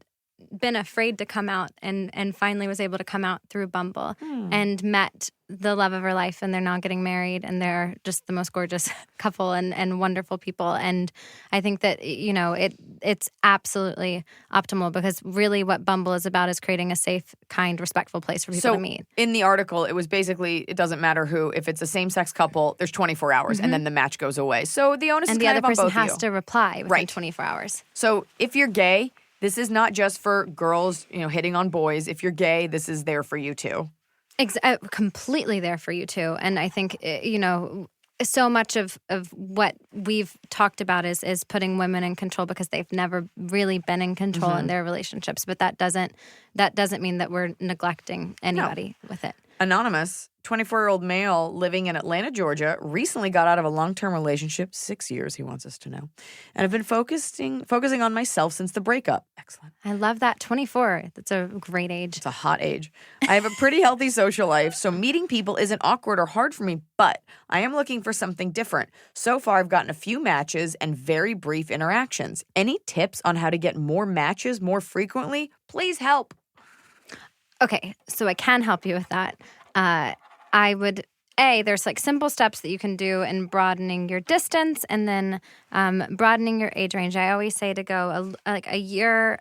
been afraid to come out and finally was able to come out through Bumble and met the love of her life, and they're now getting married, and they're just the most gorgeous couple and wonderful people. And I think that, it's absolutely optimal, because really what Bumble is about is creating a safe, kind, respectful place for people to meet. In the article, it was basically, it doesn't matter who, if it's a same-sex couple, there's 24 hours and then the match goes away. So the onus is kind of on both of you. And the other person has to reply within 24 hours. So if you're gay, this is not just for girls, hitting on boys. If you're gay, this is there for you too. Completely there for you too. And I think, so much of what we've talked about is putting women in control, because they've never really been in control in their relationships. But that doesn't mean that we're neglecting anybody with it. Anonymous, 24-year-old male living in Atlanta, Georgia, recently got out of a long-term relationship, 6 years, he wants us to know, and have been focusing on myself since the breakup. Excellent. I love that. 24. That's a great age. It's a hot age. I have a pretty healthy social life, so meeting people isn't awkward or hard for me, but I am looking for something different. So far, I've gotten a few matches and very brief interactions. Any tips on how to get more matches more frequently? Please help. Okay, so I can help you with that. I would, there's like simple steps that you can do in broadening your distance, and then broadening your age range. I always say to go a year,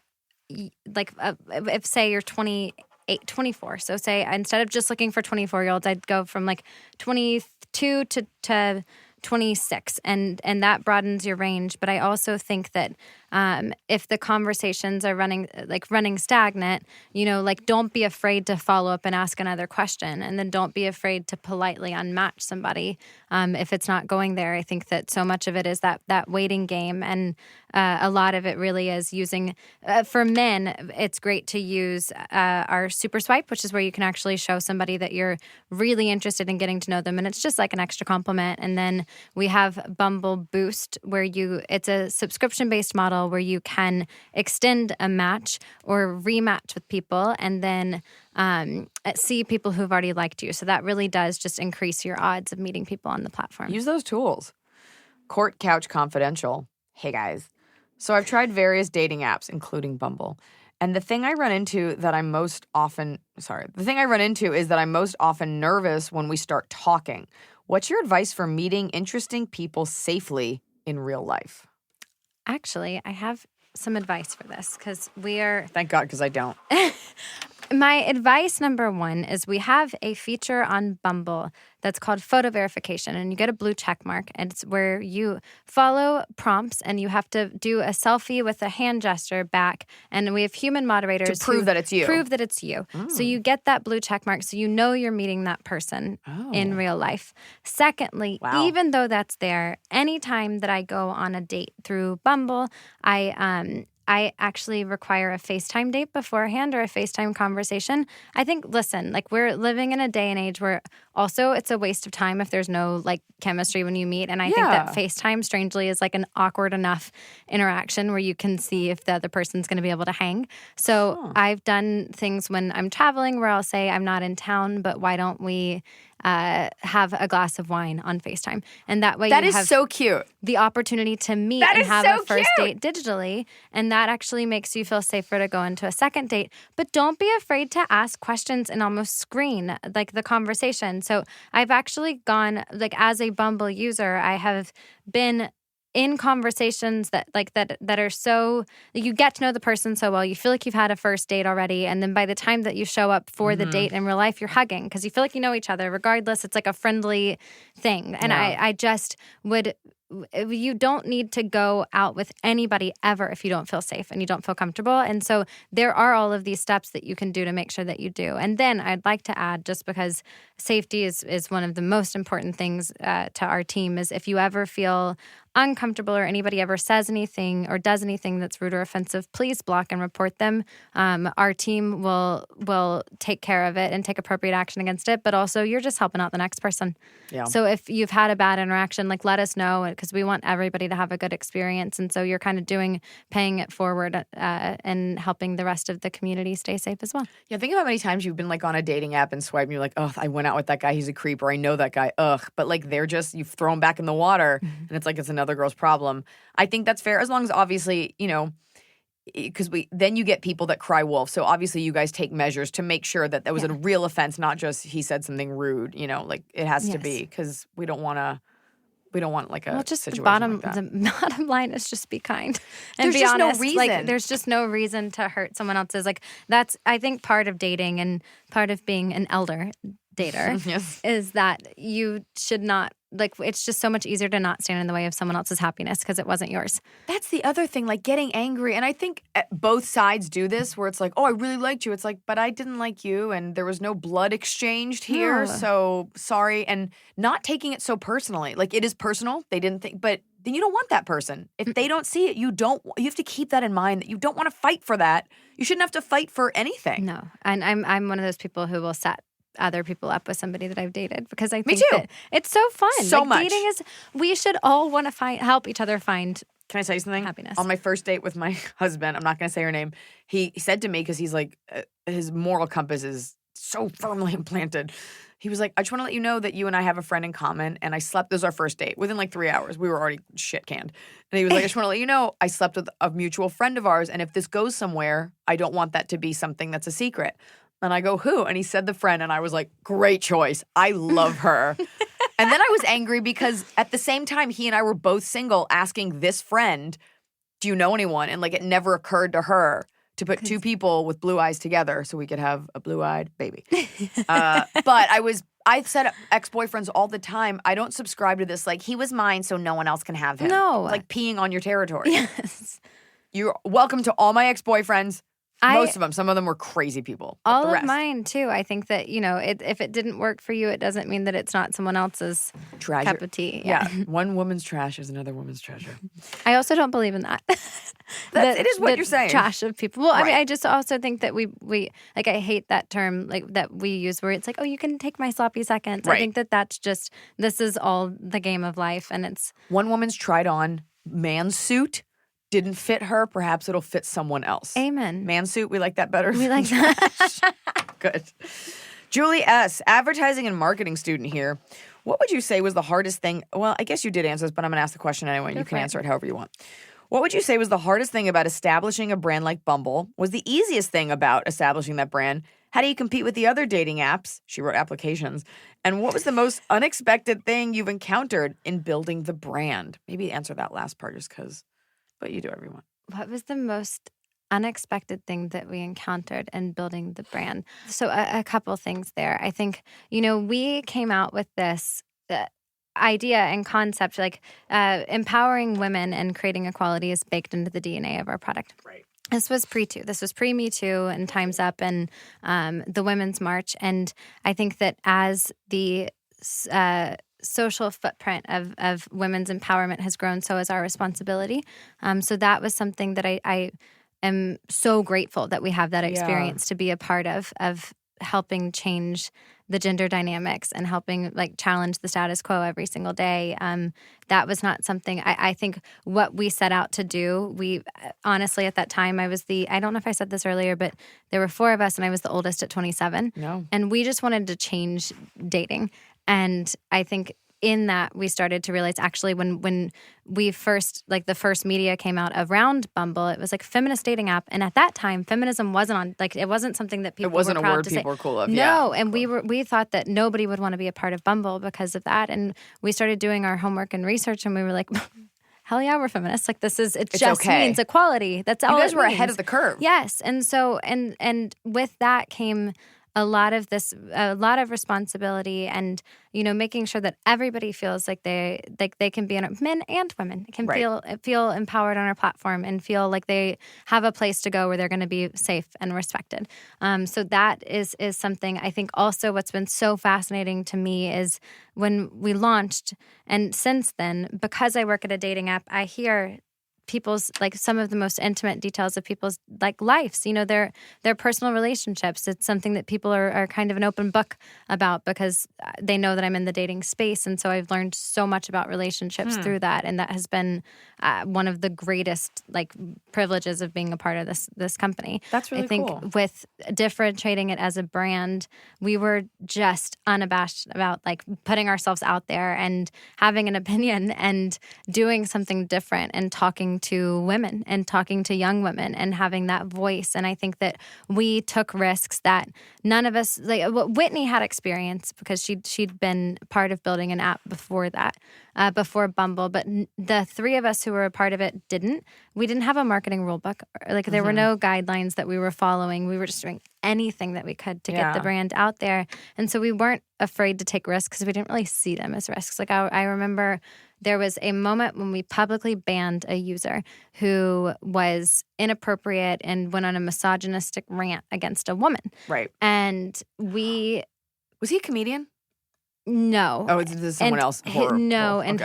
if say you're 28, 24. So say instead of just looking for 24-year-olds, I'd go from like 22 to 26, and that broadens your range. But I also think that if the conversations are running stagnant, don't be afraid to follow up and ask another question, and then don't be afraid to politely unmatch somebody if it's not going there. I think that so much of it is that waiting game, and a lot of it really is using, for men, it's great to use our super swipe, which is where you can actually show somebody that you're really interested in getting to know them, and it's just like an extra compliment. And then we have Bumble Boost, where it's a subscription-based model where you can extend a match or rematch with people, and then see people who've already liked you. So that really does just increase your odds of meeting people on the platform. Use those tools. Court Couch Confidential. Hey guys. So I've tried various dating apps, including Bumble. And the thing I run into is that I'm most often nervous when we start talking. What's your advice for meeting interesting people safely in real life? Actually, I have some advice for this, because we are... Thank God, because I don't. My advice number one is we have a feature on Bumble that's called photo verification, and you get a blue check mark, and it's where you follow prompts, and you have to do a selfie with a hand gesture back, and we have human moderators to prove that it's you. Prove that it's you. So you get that blue check mark, so you know you're meeting that person in real life. Secondly, even though that's there, anytime that I go on a date through Bumble, I actually require a FaceTime date beforehand, or a FaceTime conversation. I think, listen, we're living in a day and age where also it's a waste of time if there's no chemistry when you meet. And I think that FaceTime, strangely, is an awkward enough interaction where you can see if the other person's going to be able to hang. So I've done things when I'm traveling where I'll say, I'm not in town, but why don't we have a glass of wine on FaceTime? And that way that you is have so cute. The opportunity to meet that and have so a first cute. date digitally. And that actually makes you feel safer to go into a second date. But don't be afraid to ask questions and almost screen the conversation. So I've actually gone, as a Bumble user, I have been in conversations that are so, you get to know the person so well, you feel like you've had a first date already, and then by the time that you show up for the date in real life, you're hugging because you feel like you know each other. Regardless, it's a friendly thing. And I just would, you don't need to go out with anybody ever if you don't feel safe and you don't feel comfortable. And so there are all of these steps that you can do to make sure that you do. And then I'd like to add, just because safety is one of the most important things to our team, is if you ever feel uncomfortable or anybody ever says anything or does anything that's rude or offensive, please block and report them. Our team will take care of it and take appropriate action against it, but also you're just helping out the next person. Yeah. So if you've had a bad interaction, let us know, because we want everybody to have a good experience. And so you're kind of paying it forward and helping the rest of the community stay safe as well. Yeah, think about how many times you've been on a dating app and swipe and you're like, oh, I went out with that guy, he's a creep, or I know that guy, ugh. But they're just, you throw them back in the water and it's it's another girl's problem. I think that's fair, as long as obviously, because then you get people that cry wolf. So obviously you guys take measures to make sure that was a real offense, not just he said something rude. You know, like it has to be, because we don't want like a just situation like that. The bottom line is just be kind and There's be just honest. no reason. Like there's just no reason to hurt someone else's. Like that's, I think, part of dating and part of being an elder dater Yes. is that you should not, like, it's just so much easier to not stand in the way of someone else's happiness because it wasn't yours. That's the other thing, like getting angry. And I think both sides do this where it's like, oh, I really liked you. It's like, but I didn't like you and there was no blood exchanged here. No. So sorry. And not taking it so personally. Like it is personal. They didn't think, but then you don't want that person. If they don't see it, you have to keep that in mind that you don't want to fight for that. You shouldn't have to fight for anything. No. And I'm one of those people who will set other people up with somebody that I've dated because I think too. that it's so fun. So like, much. Dating is, we should all want to help each other find. Can I tell you something? Happiness. On my first date with my husband, I'm not going to say her name, he said to me, because he's like, his moral compass is so firmly implanted. He was like, I just want to let you know that you and I have a friend in common, and I slept, this was our first date, within like 3 hours. We were already shit canned. And he was like, I just want to let you know, I slept with a mutual friend of ours, and if this goes somewhere, I don't want that to be something that's a secret. And I go, who? And he said the friend, and I was like, great choice. I love her. And then I was angry because at the same time, he and I were both single, asking this friend, do you know anyone? And like it never occurred to her to put two people with blue eyes together so we could have a blue-eyed baby. But I said ex-boyfriends all the time, I don't subscribe to this, like, he was mine so no one else can have him. No. It's like peeing on your territory. Yes. You're welcome to all my ex-boyfriends. Most of them. Some of them were crazy people. But All the of rest, mine, too. I think that, if it didn't work for you, it doesn't mean that it's not someone else's treasure. cup of tea. Yeah. One woman's trash is another woman's treasure. I also don't believe in that. It is what you're saying. Trash of people. Well, Right. I mean, I just also think that we like, I hate that term like that we use where it's like, oh, you can take my sloppy seconds. Right. I think that that's just, this is all the game of life. And it's. One woman's tried on man's suit. Didn't fit her, perhaps it'll fit someone else. Amen. Man suit, we like that better. We like that. Good. Julie S., advertising and marketing student here. What would you say was the hardest thing? Well, I guess you did answer this, but I'm going to ask the question anyway, and you can answer it however you want. What would you say was the hardest thing about establishing a brand like Bumble? Was the easiest thing about establishing that brand? How do you compete with the other dating apps? She wrote applications. And what was the most unexpected thing you've encountered in building the brand? Maybe answer that last part just because. But you do whatever you want. What was the most unexpected thing that we encountered in building the brand? So a couple things there. I think, we came out with this idea and concept, like empowering women and creating equality is baked into the DNA of our product. Right. This was pre-2. This was pre-Me Too and Time's Up and the Women's March. And I think that as the social footprint of women's empowerment has grown, so has our responsibility. So that was something that I am so grateful that we have that experience to be a part of helping change the gender dynamics and helping like challenge the status quo every single day. That was not something I think what we set out to do. We honestly at that time I don't know if I said this earlier, but there were 4 of us and I was the oldest at 27. No. And we just wanted to change dating. And I think in that we started to realize actually when we first, like the first media came out around Bumble, it was like feminist dating app. And at that time, feminism wasn't on, like it wasn't something that people were proud to say. It wasn't a word people were cool of. No, and we thought that nobody would want to be a part of Bumble because of that. And we started doing our homework and research and we were like, hell yeah, we're feminists. Like it just okay. means equality. That's all you guys it were means. ahead of the curve. Yes. And so, and with that came a lot of responsibility and, making sure that everybody feels like they can be men and women can feel empowered on our platform and feel like they have a place to go where they're going to be safe and respected. So that is something I think also what's been so fascinating to me is when we launched and since then, because I work at a dating app, I hear people's like some of the most intimate details of people's like lives, their personal relationships. It's something that people are kind of an open book about because they know that I'm in the dating space. And so I've learned so much about relationships through that. And that has been one of the greatest like privileges of being a part of this company. That's really cool. I think with differentiating it as a brand, we were just unabashed about like putting ourselves out there and having an opinion and doing something different and talking talking to women and talking to young women and having that voice. And I think that we took risks that none of us, like Whitney had experience because she'd been part of building an app before that, before Bumble. But the three of us who were a part of it didn't. We didn't have a marketing rule book. Like there were no guidelines that we were following. We were just doing anything that we could to get the brand out there. And so we weren't afraid to take risks because we didn't really see them as risks. Like I remember there was a moment when we publicly banned a user who was inappropriate and went on a misogynistic rant against a woman. Right. And we... Was he a comedian? No. Oh, this is someone else? Horror. No, and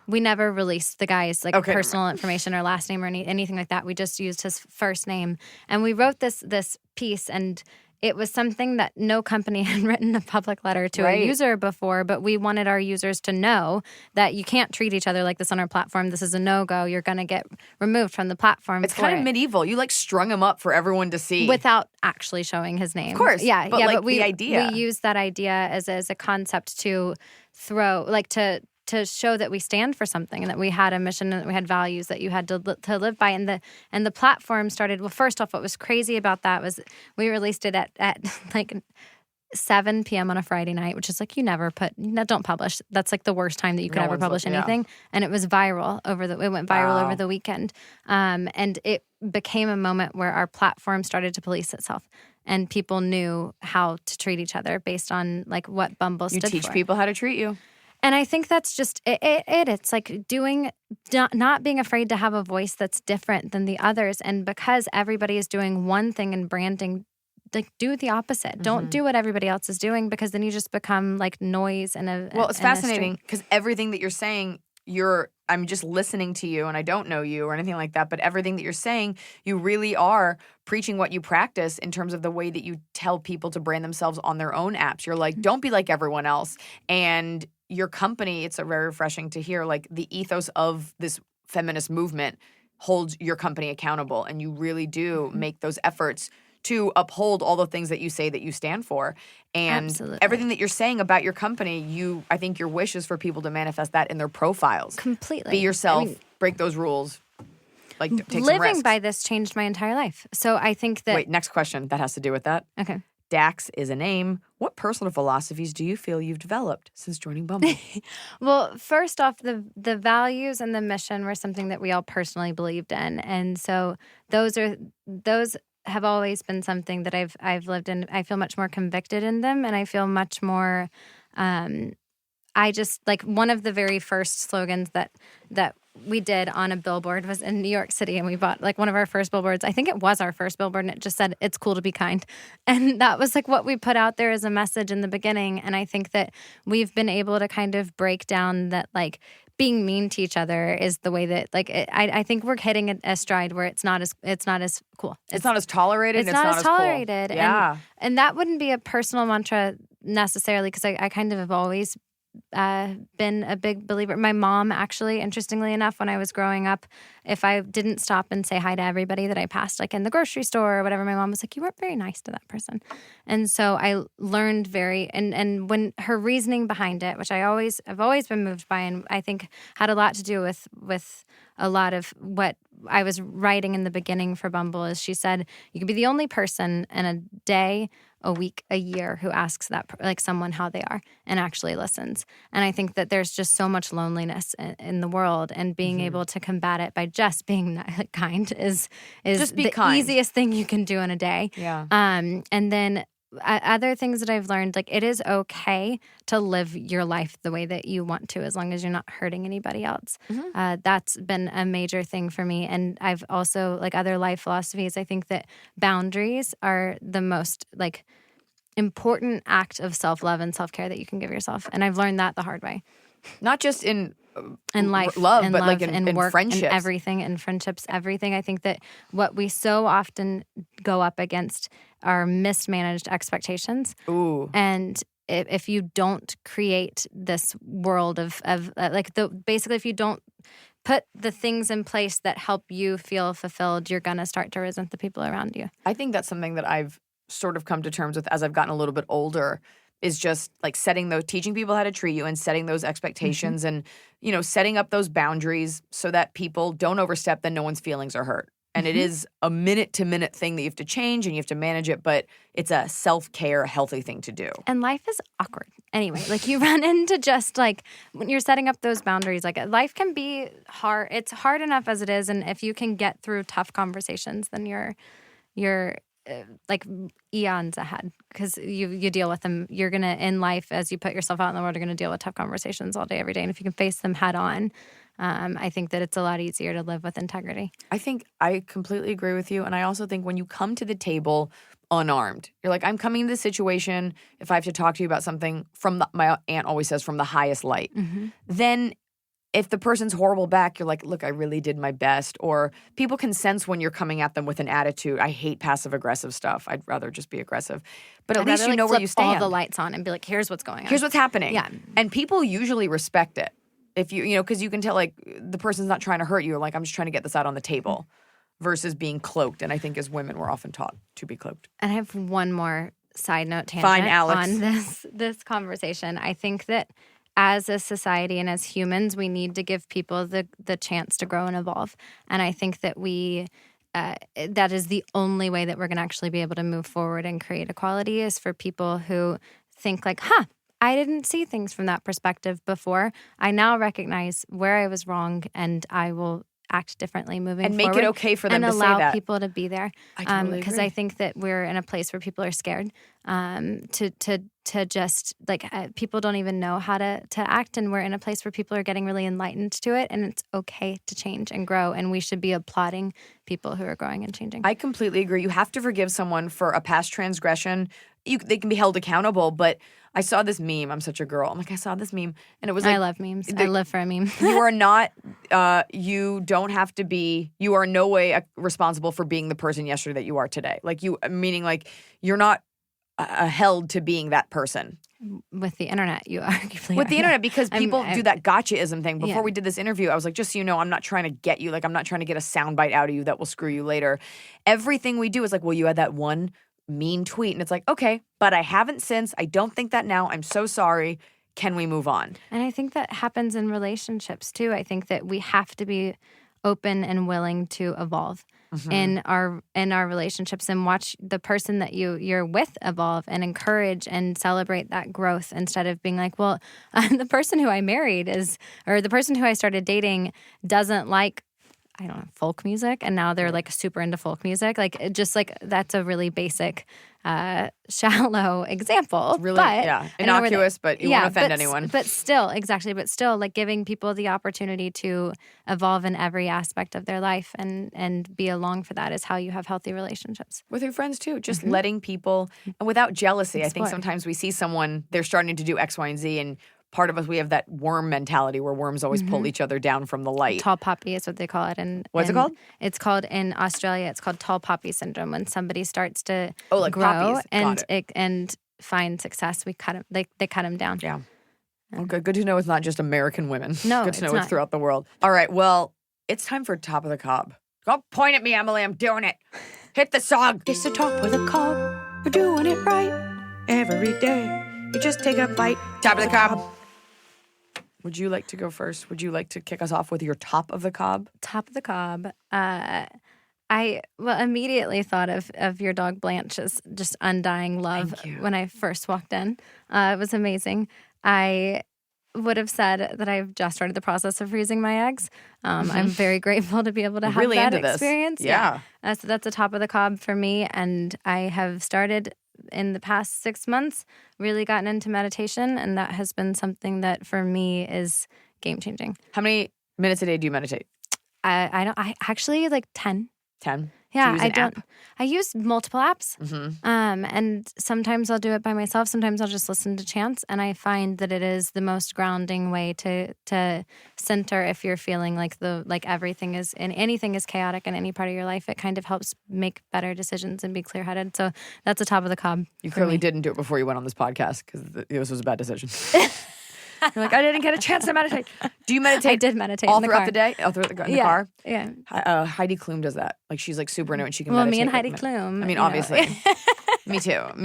we never released the guy's personal information or last name or anything like that. We just used his first name. And we wrote this piece, and it was something that no company had written a public letter to a user before, but we wanted our users to know that you can't treat each other like this on our platform. This is a no-go. You're going to get removed from the platform. It's kind of medieval. You strung him up for everyone to see. Without actually showing his name. Of course. Yeah, but the idea. We used that idea as a concept to throw, to show that we stand for something and that we had a mission and that we had values that you had to live by. And the platform started, well, first off, what was crazy about that was we released it at 7 p.m. on a Friday night, which is don't publish. That's the worst time that you could ever publish anything. And it was viral it went viral over the weekend. And it became a moment where our platform started to police itself. And people knew how to treat each other based on what Bumble stood for. You teach people how to treat you. And I think that's just it. It's not being afraid to have a voice that's different than the others. And because everybody is doing one thing in branding, do the opposite. Mm-hmm. Don't do what everybody else is doing, because then you just become noise and a. Well, it's fascinating because everything that you're saying, I'm just listening to you and I don't know you or anything like that. But everything that you're saying, you really are preaching what you practice in terms of the way that you tell people to brand themselves on their own apps. You're don't be like everyone else. And your company, it's very refreshing to hear the ethos of this feminist movement holds your company accountable, and you really do make those efforts to uphold all the things that you say that you stand for. And Absolutely. Everything that you're saying about your company, I think your wish is for people to manifest that in their profiles. Completely. Be yourself, break those rules, take some risks. Living by this changed my entire life. So I think that... Wait, next question that has to do with that. Okay. Dax is a name. What personal philosophies do you feel you've developed since joining Bumble? Well, first off, the values and the mission were something that we all personally believed in. And so those have always been something that I've lived in. I feel much more convicted in them, and I feel much more I just one of the very first slogans that we did on a billboard was in New York City, and we bought one of our first billboards. I think it was our first billboard, and it just said, "It's cool to be kind." And that was what we put out there as a message in the beginning. And I think that we've been able to kind of break down that being mean to each other is the way that I think we're hitting a stride where it's not as cool. It's not as tolerated. It's not as tolerated. Cool. Yeah. And that wouldn't be a personal mantra necessarily, because I kind of have always been a big believer. My mom, actually, interestingly enough, when I was growing up, if I didn't stop and say hi to everybody that I passed, in the grocery store or whatever, my mom was you weren't very nice to that person. And so I learned and when her reasoning behind it, which I've always been moved by, and I think had a lot to do with a lot of what I was writing in the beginning for Bumble, is she said, you could be the only person in a day, a week, a year who asks that someone how they are and actually listens. And I think that there's just so much loneliness in the world, and being able to combat it by just being kind is just be the kind. Easiest thing you can do in a day. Yeah. And then other things that I've learned, it is okay to live your life the way that you want to, as long as you're not hurting anybody else. Mm-hmm. That's been a major thing for me. And I've also, other life philosophies, I think that boundaries are the most, important act of self-love and self-care that you can give yourself. And I've learned that the hard way. Not just in life, love, in but love, in work, friendships. in everything, in friendships, everything. I think that what we so often go up against are mismanaged expectations. Ooh. And if you don't create this world of basically, if you don't put the things in place that help you feel fulfilled, you're gonna start to resent the people around you. I think that's something that I've sort of come to terms with as I've gotten a little bit older, is just like teaching people how to treat you and setting those expectations and, setting up those boundaries so that people don't overstep, then no one's feelings are hurt. And it is a minute-to-minute thing that you have to change and you have to manage it, but it's a self-care, healthy thing to do. And life is awkward. Anyway, like you run into just like when you're setting up those boundaries, like life can be hard. It's hard enough as it is. And if you can get through tough conversations, then you're like eons ahead because you deal with them. You're going to, in life, as you put yourself out in the world, you're going to deal with tough conversations all day, every day. And if you can face them head on, I think that it's a lot easier to live with integrity. I think I completely agree with you. And I also think when you come to the table unarmed, you're like, I'm coming to this situation, if I have to talk to you about something my aunt always says, from the highest light, then if the person's horrible back, you're like, look, I really did my best. Or people can sense when you're coming at them with an attitude. I hate passive-aggressive stuff. I'd rather just be aggressive. But at least you know where you stand. All the lights on and be like, here's what's going on. Here's what's happening. Yeah. And people usually respect it. If because you can tell, like, the person's not trying to hurt you. Like, I'm just trying to get this out on the table versus being cloaked. And I think as women, we're often taught to be cloaked. And I have one more side note tangent on this conversation. I think that as a society and as humans, we need to give people the chance to grow and evolve. And I think that that is the only way that we're going to actually be able to move forward and create equality is for people who think like, I didn't see things from that perspective before. I now recognize where I was wrong, and I will act differently moving forward. And make it okay for them to say that. And allow people to be there. I totally agree. Because I think that we're in a place where people are scared to just, like, people don't even know how to act, and we're in a place where people are getting really enlightened to it, and it's okay to change and grow, and we should be applauding people who are growing and changing. I completely agree. You have to forgive someone for a past transgression. They can be held accountable, but I saw this meme. I'm such a girl. I'm like, I saw this meme, and it was like, I love memes. I live for a meme. You are not, you don't have to be, you are in no way responsible for being the person yesterday that you are today. Like meaning like you're not held to being that person. With the internet, you arguably With the are. internet, because people do that gotchaism thing. Before Yeah. we did this interview, I was like, just so you know, I'm not trying to get you. Like, I'm not trying to get a soundbite out of you that will screw you later. Everything we do is like, well, you had that one mean tweet. And it's like, okay, but I haven't since. I don't think that now. I'm so sorry. Can we move on? And I think that happens in relationships too. I think that we have to be open and willing to evolve in our relationships and watch the person that you're with evolve and encourage and celebrate that growth instead of being like, well, the person who I married or the person who I started dating doesn't like, I don't know, folk music, and now they're like super into folk music. Like, just like that's a really basic, shallow example. Really, but innocuous, but you won't offend anyone. But still, exactly. But still, like giving people the opportunity to evolve in every aspect of their life and be along for that is how you have healthy relationships. With your friends too, just letting people, and without jealousy. I think sometimes we see someone, they're starting to do X, Y, and Z, and part of us, we have that worm mentality where worms always pull each other down from the light. Tall poppy is what they call it. What's it called? It's called, in Australia, it's called tall poppy syndrome. When somebody starts to like grow poppies. and find success, we cut them. They cut them down. Yeah. Well, good to know it's not just American women. No, good to know it's it's not. throughout the world. All right, well, it's time for Top of the Cob. Don't point at me, Emily. I'm doing it. Hit the song. It's the top of the cob. We're doing it right every day. You just take a bite. Top of the Cob. Would you like to go first? Would you like to kick us off with your top of the cob? Top of the cob. I immediately thought of your dog Blanche's just undying love when I first walked in. It was amazing. I would have said that I've just started the process of freezing my eggs. I'm very grateful to be able to have really that into experience. This. Yeah. So that's the top of the cob for me. And I have started in the past 6 months, really gotten into meditation. And that has been something that for me is game changing. How many minutes a day do you meditate? I actually like 10. 10? Yeah, I don't. I use multiple apps, and sometimes I'll do it by myself. Sometimes I'll just listen to chants, and I find that it is the most grounding way to center if you're feeling like everything is and anything is chaotic in any part of your life. It kind of helps make better decisions and be clear headed. So that's the top of the cob. You clearly didn't do it before you went on this podcast because this was a bad decision. You're like, I didn't get a chance to meditate. Do you meditate? I did meditate all in the throughout car. the day? All throughout the car? Yeah. Heidi Klum does that. Like, she's like super into it and she can Well, meditate. me and Heidi Klum. I mean, obviously. Me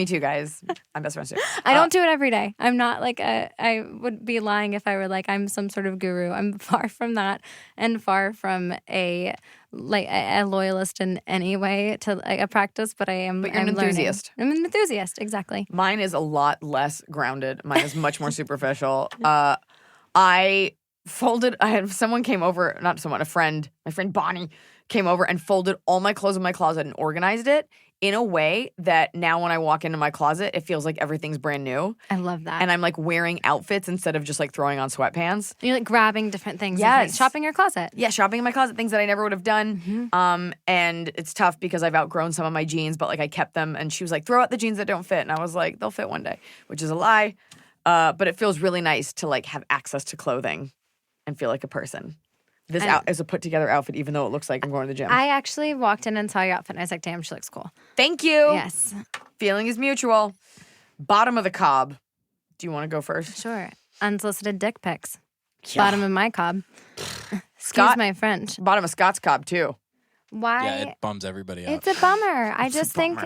too, guys. I'm best friends too. I don't do it every day. I'm not like I would be lying if I were like I'm some sort of guru. I'm far from that, and far from a loyalist in any way to like a practice. But I am. But you're I'm an enthusiast. I'm an enthusiast, exactly. Mine is a lot less grounded. Mine is much more superficial. I had someone came over, not someone, a friend, my friend Bonnie came over and folded all my clothes in my closet and organized it in a way that now when I walk into my closet, it feels like everything's brand new. I love that. And I'm like wearing outfits instead of just like throwing on sweatpants. You're like grabbing different things. Yes. And shopping your closet. Yeah, shopping in my closet, things that I never would have done. And it's tough because I've outgrown some of my jeans, but like I kept them. And she was like, throw out the jeans that don't fit. And I was like, they'll fit one day, which is a lie. But it feels really nice to like have access to clothing and feel like a person. This is a put together outfit, even though it looks like I'm going to the gym. I actually walked in and saw your outfit and I was like, damn, she looks cool. Thank you. Yes. Feeling is mutual. Bottom of the cob. Do you want to go first? Sure. Unsolicited dick pics. Yeah. Bottom of my cob. Excuse Scott, my French. Bottom of Scott's cob, too. Why? Yeah, it bums everybody out. It's a bummer. I just think,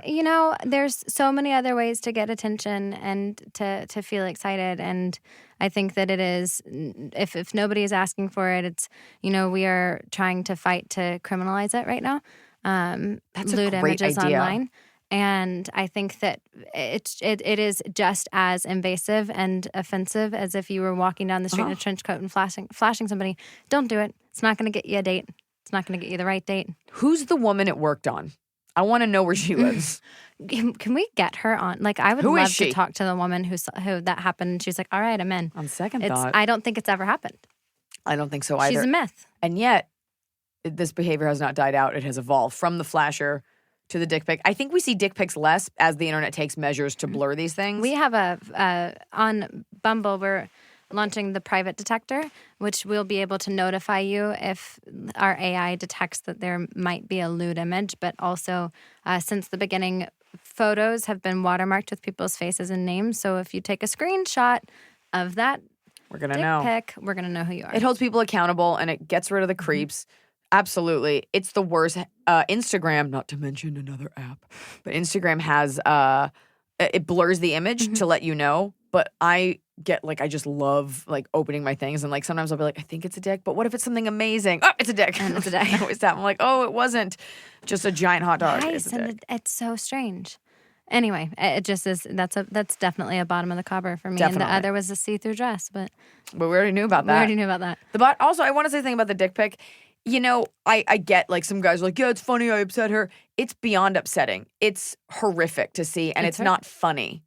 there's so many other ways to get attention and to feel excited. And I think that it is, if nobody is asking for it, it's, we are trying to fight to criminalize it right now. That's lewd a great images idea. online. And I think that it is just as invasive and offensive as if you were walking down the street in a trench coat and flashing somebody. Don't do it. It's not going to get you a date. It's not going to get you the right date. Who's the woman it worked on? I want to know where she lives. Can we get her on? Like, I would Who is love she? to talk to the woman who that happened. And she's like, all right, I'm in. On second thought, I don't think it's ever happened. I don't think so either. She's a myth. And yet, this behavior has not died out. It has evolved from the flasher to the dick pic. I think we see dick pics less as the internet takes measures to blur these things. We have on Bumble, we're launching the private detector, which will be able to notify you if our AI detects that there might be a lewd image. But also, since the beginning, photos have been watermarked with people's faces and names. So if you take a screenshot of that We're going to dick know. pic, we're going to know who you are. It holds people accountable and it gets rid of the creeps. Absolutely. It's the worst. Instagram, not to mention another app, but Instagram has, it blurs the image to let you know. But I just love like opening my things and like sometimes I'll be like, I think it's a dick, but what if it's something amazing? Oh, it's a dick. And it's a dick. I always stop. I'm like, oh, it wasn't just a giant hot dog. Nice, It's a dick. and it's so strange. Anyway, it just is. That's definitely a bottom of the cobber for me. Definitely. And the other was a see-through dress, but But we already knew about that. we already knew about that. Also, I want to say something about the dick pic. I get like some guys are like, yeah, it's funny. I upset her. It's beyond upsetting. It's horrific to see, and it's not funny.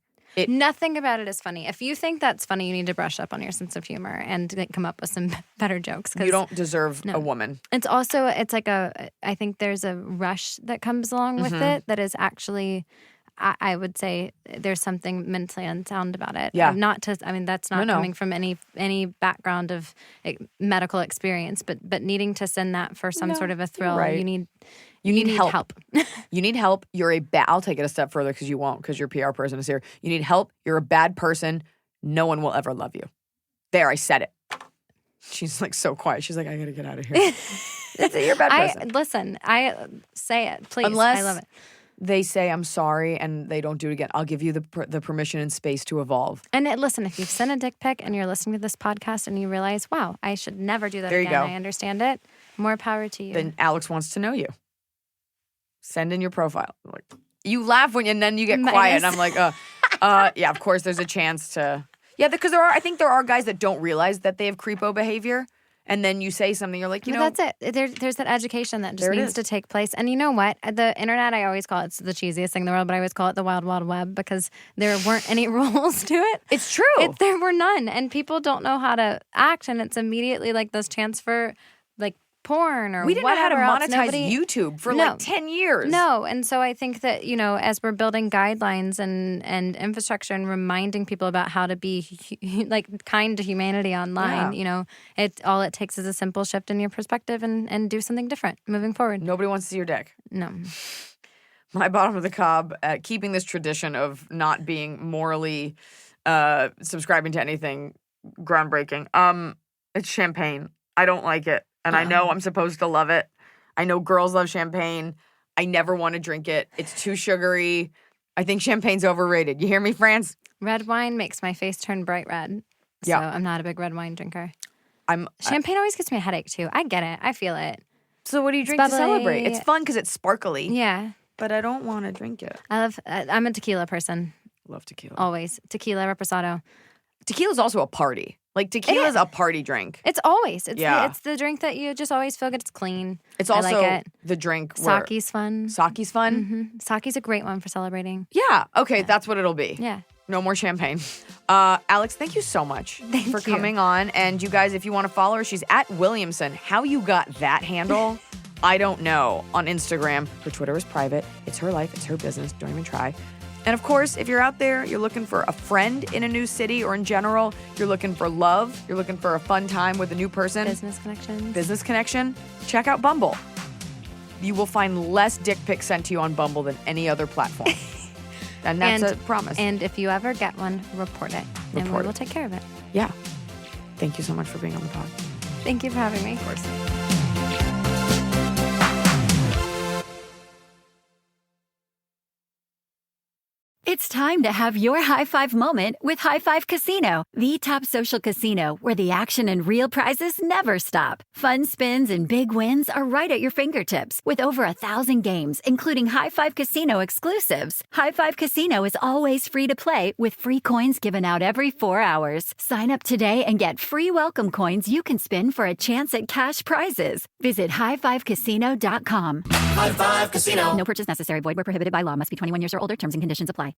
Nothing about it is funny. If you think that's funny, you need to brush up on your sense of humor and like, come up with some better jokes. You don't deserve a woman. It's like I think there's a rush that comes along with it that is actually, I would say there's something mentally unsound about it. Yeah. That's not coming from any background of medical experience, but needing to send that for some sort of a thrill, right. You need help. You need help. You're I'll take it a step further because you won't, because your PR person is here. You need help. You're a bad person. No one will ever love you. There, I said it. She's like so quiet. She's like, I gotta get out of here. You're a bad person. I say it, please. Unless I love it. they say I'm sorry and they don't do it again, I'll give you the permission and space to evolve. And listen, if you've sent a dick pic and you're listening to this podcast and you realize, wow, I should never do that There you again. go. I understand it. More power to you. Then Alex wants to know you. Send in your profile. Like, you laugh and then you get quiet. And I'm like, yeah, of course there's a chance to. Yeah, because I think there are guys that don't realize that they have creepo behavior. And then you say something, you're like, That's it. There's that education that just There it needs is. to take place. And you know what? The internet, I always call it's the cheesiest thing in the world, but I always call it the wild, wild web because there weren't any rules to it. It's true. There were none. And people don't know how to act. And it's immediately like this chance for like porn or we didn't know how to whatever monetize else. YouTube for like 10 years. No. And so I think that, as we're building guidelines and infrastructure and reminding people about how to be like kind to humanity online, all it takes is a simple shift in your perspective and do something different moving forward. Nobody wants to see your dick. No. My bottom of the cob, keeping this tradition of not being morally subscribing to anything groundbreaking. It's champagne. I don't like it. And I know I'm supposed to love it. I know girls love champagne. I never want to drink it. It's too sugary. I think champagne's overrated. You hear me, France? Red wine makes my face turn bright red. So I'm not a big red wine drinker. Champagne always gives me a headache too. I get it. I feel it. So what do you drink to celebrate? It's fun because it's sparkly. Yeah. But I don't want to drink it. I'm a tequila person. Love tequila. Always. Tequila, reposado. Tequila's also a party. Like, tequila's a party drink. It's always. It's the drink that you just always feel good. It's clean. It's also I like it. the drink where... Sake's fun. Sake's fun? Mm-hmm. Sake's a great one for celebrating. Yeah. Okay, that's what it'll be. Yeah. No more champagne. Alex, thank you so much for coming on. And you guys, if you want to follow her, she's at Williamson. How you got that handle, I don't know, on Instagram. Her Twitter is private. It's her life. It's her business. Don't even try. And of course, if you're out there, you're looking for a friend in a new city or in general, you're looking for love, you're looking for a fun time with a new person. Business connection. Check out Bumble. You will find less dick pics sent to you on Bumble than any other platform. And that's a promise. And if you ever get one, report it. And we will take care of it. Yeah. Thank you so much for being on the pod. Thank you for having me. Of course. It's time to have your high five moment with High Five Casino, the top social casino where the action and real prizes never stop. Fun spins and big wins are right at your fingertips with over 1,000 games, including High Five Casino exclusives. High Five Casino is always free to play with free coins given out every 4 hours. Sign up today and get free welcome coins you can spin for a chance at cash prizes. Visit highfivecasino.com. High Five Casino. No purchase necessary. Void where prohibited by law. Must be 21 years or older. Terms and conditions apply.